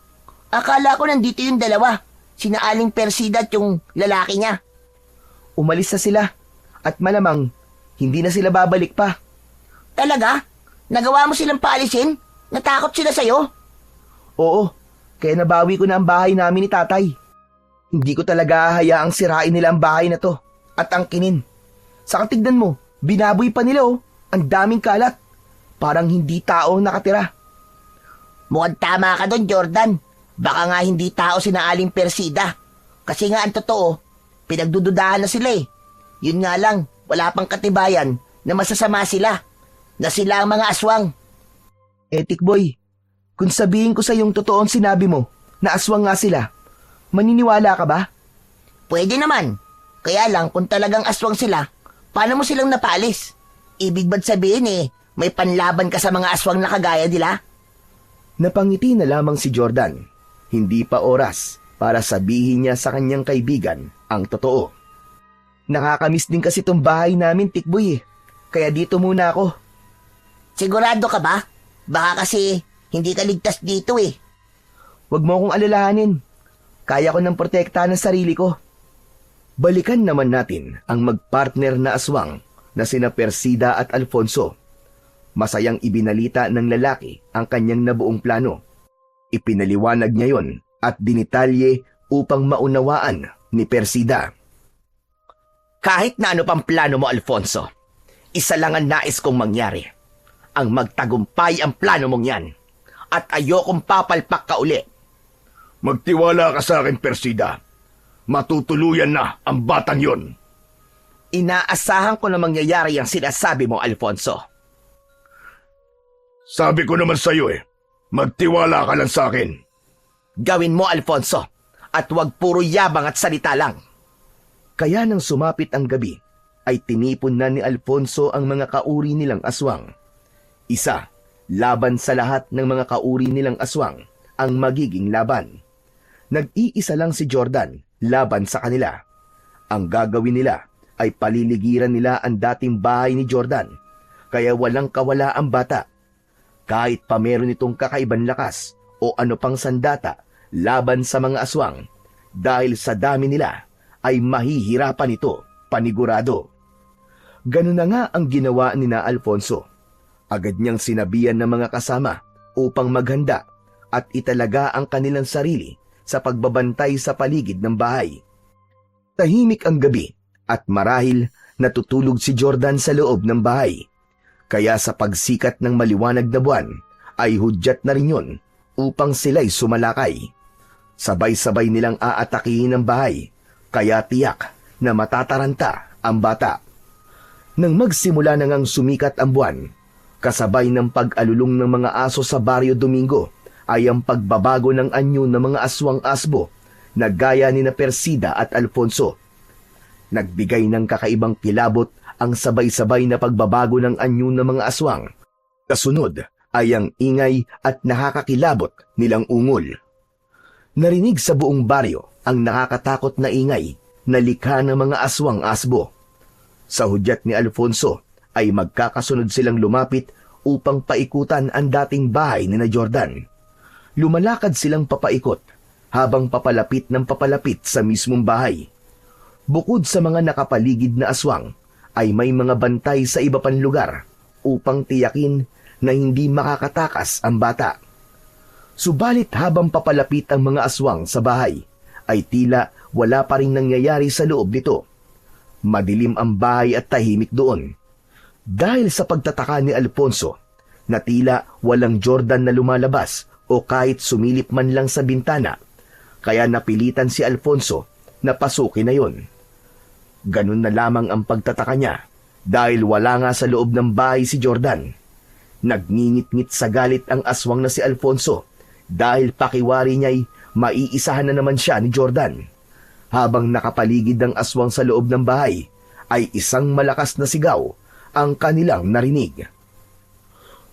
S2: akala ko nandito yung dalawa. Sina Aling Persida at yung lalaki niya.
S3: Umalis na sila. At malamang, hindi na sila babalik pa.
S2: Talaga? Nagawa mo silang paalisin? Natakot sila sa'yo?
S3: Oo, kaya nabawi ko na ang bahay namin ni tatay. Hindi ko talaga hayaang sirain nila ang bahay na to at angkinin. Saka tignan mo, binaboy pa nila ang daming kalat. Parang hindi tao ang nakatira.
S2: Mukhang tama ka doon, Jordan. Baka nga hindi tao sina Aling Persida. Kasi nga ang totoo, pinagdududahan na sila eh. Yun nga lang, wala pang katibayan na masasama sila. Na sila ang mga aswang.
S3: Tikboy, kung sabihin ko sa yung totoong sinabi mo, na aswang nga sila, maniniwala ka ba?
S2: Pwede naman. Kaya lang kung talagang aswang sila, paano mo silang napalis? Ibig ba't sabihin may panlaban ka sa mga aswang na kagaya nila?
S1: Napangiti na lamang si Jordan. Hindi pa oras para sabihin niya sa kanyang kaibigan ang totoo.
S3: Nakakamiss din kasi tong bahay namin, Tikboy. Kaya dito muna ako.
S2: Sigurado ka ba? Baka kasi hindi ka ligtas dito eh.
S3: Huwag mo akong alalahanin. Kaya ko nang protektahan ang sarili ko.
S1: Balikan naman natin ang magpartner na aswang na sina Persida at Alfonso. Masayang ibinalita ng lalaki ang kanyang nabuong plano. Ipinaliwanag niya yon at dinitalye upang maunawaan ni Persida.
S5: Kahit na ano pang plano mo, Alfonso, isa lang ang nais kong mangyari. Ang magtagumpay ang plano mong yan. At ayokong papalpak ka uli.
S6: Magtiwala ka sa akin, Persida. Matutuluyan na ang batang yon.
S5: Inaasahan ko na mangyayari ang sinasabi mo, Alfonso.
S6: Sabi ko naman sa'yo magtiwala ka lang sa akin.
S5: Gawin mo, Alfonso, at huwag puro yabang at salita lang.
S1: Kaya nang sumapit ang gabi, ay tinipon na ni Alfonso ang mga kauri nilang aswang. Isa, laban sa lahat ng mga kauri nilang aswang, ang magiging laban. Nag-iisa lang si Jordan laban sa kanila. Ang gagawin nila ay paliligiran nila ang dating bahay ni Jordan, kaya walang kawala ang bata. Kahit pa meron itong kakaibang lakas o ano pang sandata laban sa mga aswang, dahil sa dami nila ay mahihirapan ito, panigurado. Ganun na nga ang ginawa ni na Alfonso. Agad niyang sinabihan ng mga kasama upang maghanda at italaga ang kanilang sarili sa pagbabantay sa paligid ng bahay. Tahimik ang gabi at marahil natutulog si Jordan sa loob ng bahay. Kaya sa pagsikat ng maliwanag na buwan ay hudyat na rin yun upang sila'y sumalakay. Sabay-sabay nilang aatakihin ang bahay, kaya tiyak na matataranta ang bata. Nang magsimula na ngang sumikat ang buwan, kasabay ng pag-alulong ng mga aso sa Barrio Domingo ay ang pagbabago ng anyo ng mga aswang asbo na gaya ni na Persida at Alfonso. Nagbigay ng kakaibang kilabot ang sabay-sabay na pagbabago ng anyo ng mga aswang. Kasunod ay ang ingay at nakakakilabot nilang ungol. Narinig sa buong baryo ang nakakatakot na ingay na likha ng mga aswang asbo. Sa hudyat ni Alfonso ay magkakasunod silang lumapit upang paikutan ang dating bahay ni na Jordan. Lumalakad silang papaikot habang papalapit ng papalapit sa mismong bahay. Bukod sa mga nakapaligid na aswang, ay may mga bantay sa iba pang lugar upang tiyakin na hindi makakatakas ang bata. Subalit habang papalapit ang mga aswang sa bahay, ay tila wala pa rin nangyayari sa loob nito. Madilim ang bahay at tahimik doon. Dahil sa pagtataka ni Alfonso, na tila walang Jordan na lumalabas o kahit sumilip man lang sa bintana, kaya napilitan si Alfonso na pasukin na yon. Ganun na lamang ang pagtataka niya dahil wala nga sa loob ng bahay si Jordan. Nagngingit-ngit sa galit ang aswang na si Alfonso dahil pakiwari niya'y maiisahan na naman siya ni Jordan. Habang nakapaligid ang aswang sa loob ng bahay, ay isang malakas na sigaw ang kanilang narinig.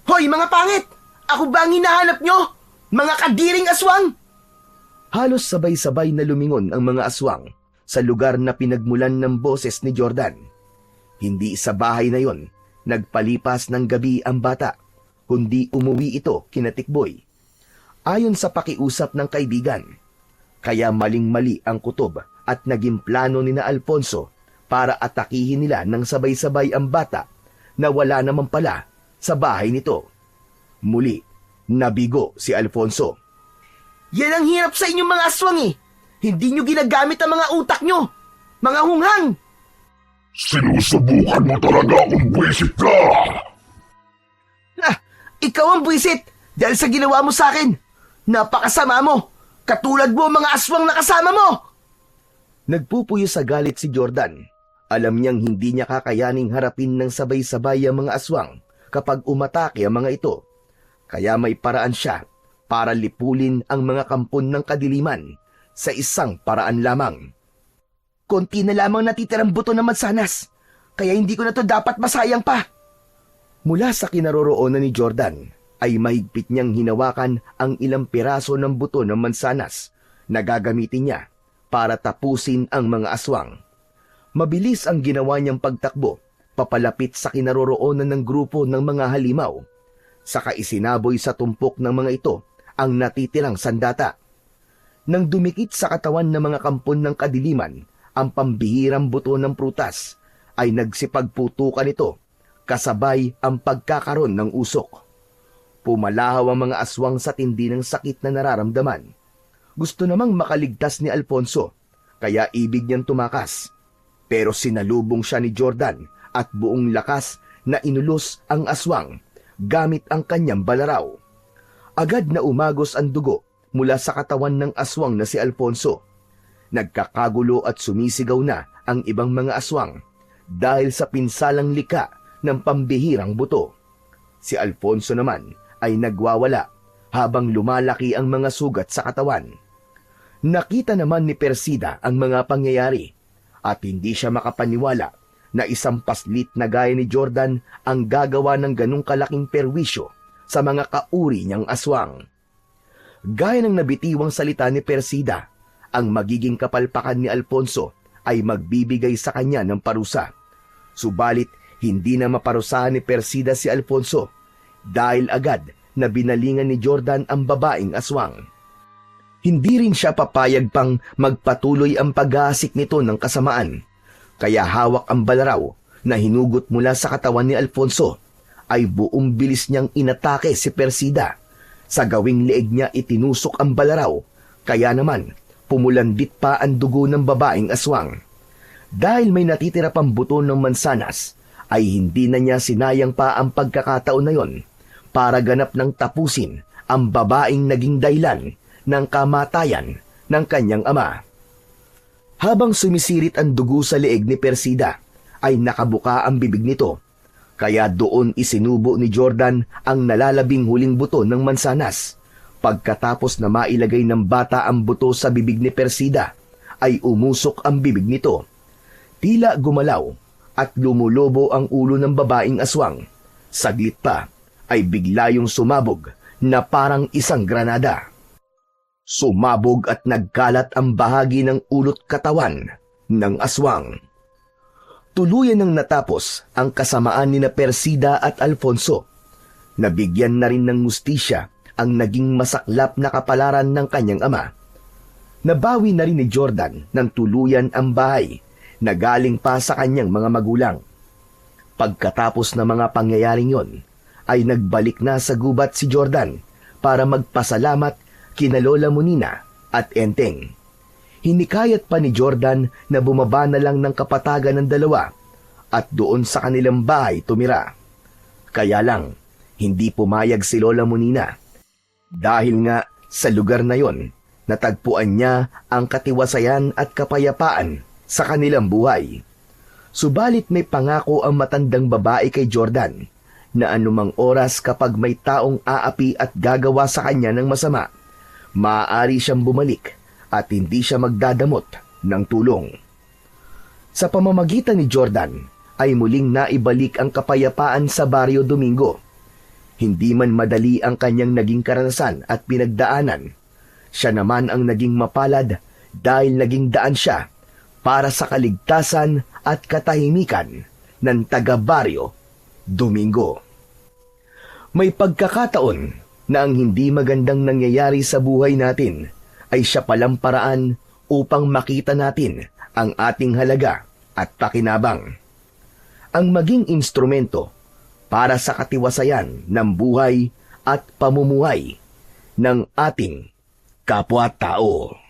S3: Hoy mga pangit! Ako ba ang hinahanap nyo? Mga kadiring aswang!
S1: Halos sabay-sabay na lumingon ang mga aswang sa lugar na pinagmulan ng boses ni Jordan. Hindi sa bahay na yon nagpalipas ng gabi ang bata, kundi umuwi ito kina Tikboy. Ayon sa pakiusap ng kaibigan, kaya maling-mali ang kutob at naging plano ni na Alfonso para atakihin nila ng sabay-sabay ang bata na wala naman pala sa bahay nito. Muli, nabigo si Alfonso.
S3: Yan ang hirap sa inyong mga aswang eh. Hindi nyo ginagamit ang mga utak nyo. Mga hunghang!
S6: Sinusubukan mo talaga kung buwisit ka!
S3: Ikaw ang buwisit dahil sa ginawa mo sa akin. Napakasama mo. Katulad mo ang mga aswang na kasama mo.
S1: Nagpupuyo sa galit si Jordan. Alam niyang hindi niya kakayaning harapin ng sabay-sabay ang mga aswang kapag umatake ang mga ito. Kaya may paraan siya para lipulin ang mga kampon ng kadiliman sa isang paraan lamang.
S3: Konti na lamang natitirang buto ng mansanas, kaya hindi ko na to dapat masayang pa.
S1: Mula sa kinaroroonan ni Jordan ay mahigpit niyang hinawakan ang ilang piraso ng buto ng mansanas na gagamitin niya para tapusin ang mga aswang. Mabilis ang ginawa niyang pagtakbo papalapit sa kinaroroonan ng grupo ng mga halimaw. Saka isinaboy sa tumpok ng mga ito ang natitirang sandata. Nang dumikit sa katawan ng mga kampon ng kadiliman ang pambihirang buto ng prutas, ay nagsipagputukan ito kasabay ang pagkakaroon ng usok. Pumalahaw ang mga aswang sa tindi ng sakit na nararamdaman. Gusto namang makaligtas ni Alfonso, kaya ibig niyang tumakas. Pero sinalubong siya ni Jordan at buong lakas na inulos ang aswang gamit ang kanyang balaraw. Agad na umagos ang dugo mula sa katawan ng aswang na si Alfonso. Nagkakagulo at sumisigaw na ang ibang mga aswang dahil sa pinsalang lika ng pambihirang buto. Si Alfonso naman ay nagwawala habang lumalaki ang mga sugat sa katawan. Nakita naman ni Persida ang mga pangyayari at hindi siya makapaniwala na isang paslit na gaya ni Jordan ang gagawa ng ganong kalaking perwisyo sa mga kauri niyang aswang. Gaya ng nabitiwang salita ni Persida, ang magiging kapalpakan ni Alfonso ay magbibigay sa kanya ng parusa. Subalit, hindi na maparusahan ni Persida si Alfonso dahil agad na binalingan ni Jordan ang babaeng aswang. Hindi rin siya papayag pang magpatuloy ang pag-aasik nito ng kasamaan. Kaya hawak ang balaraw na hinugot mula sa katawan ni Alfonso ay buong bilis niyang inatake si Persida. Sa gawing leeg niya itinusok ang balaraw, kaya naman pumulandit pa ang dugo ng babaeng aswang. Dahil may natitira pang buto ng mansanas, ay hindi na niya sinayang pa ang pagkakataon na yon para ganap ng tapusin ang babaeng naging dahilan ng kamatayan ng kanyang ama. Habang sumisirit ang dugo sa leeg ni Persida, ay nakabuka ang bibig nito. Kaya doon isinubo ni Jordan ang nalalabing huling buto ng mansanas. Pagkatapos na mailagay ng bata ang buto sa bibig ni Persida, ay umusok ang bibig nito. Tila gumalaw at lumulobo ang ulo ng babaeng aswang. Saglit pa ay bigla yung sumabog na parang isang granada. Sumabog at nagkalat ang bahagi ng ulot katawan ng aswang. Tuluyan nang natapos ang kasamaan ni na Persida at Alfonso. Nabigyan na rin ng hustisya ang naging masaklap na kapalaran ng kanyang ama. Nabawi na rin ni Jordan ng tuluyan ang bahay na galing pa sa kanyang mga magulang. Pagkatapos ng mga pangyayaring yon, ay nagbalik na sa gubat si Jordan para magpasalamat kina Lola Monina at Enteng. Hinikayat pa ni Jordan na bumaba na lang ng kapatagan ng dalawa at doon sa kanilang bahay tumira. Kaya lang, hindi pumayag si Lola Monina. Dahil nga sa lugar na yon, natagpuan niya ang katiwasayan at kapayapaan sa kanilang buhay. Subalit may pangako ang matandang babae kay Jordan na anumang oras kapag may taong aapi at gagawa sa kanya ng masama, maaari siyang bumalik at hindi siya magdadamot ng tulong. Sa pamamagitan ni Jordan ay muling naibalik ang kapayapaan sa Barrio Domingo. Hindi man madali ang kanyang naging karanasan at pinagdaanan, siya naman ang naging mapalad dahil naging daan siya para sa kaligtasan at katahimikan ng taga-Barrio Domingo. May pagkakataon na ang hindi magandang nangyayari sa buhay natin ay siya palang paraan upang makita natin ang ating halaga at pakinabang. Ang maging instrumento para sa katiwasayan ng buhay at pamumuhay ng ating kapwa-tao.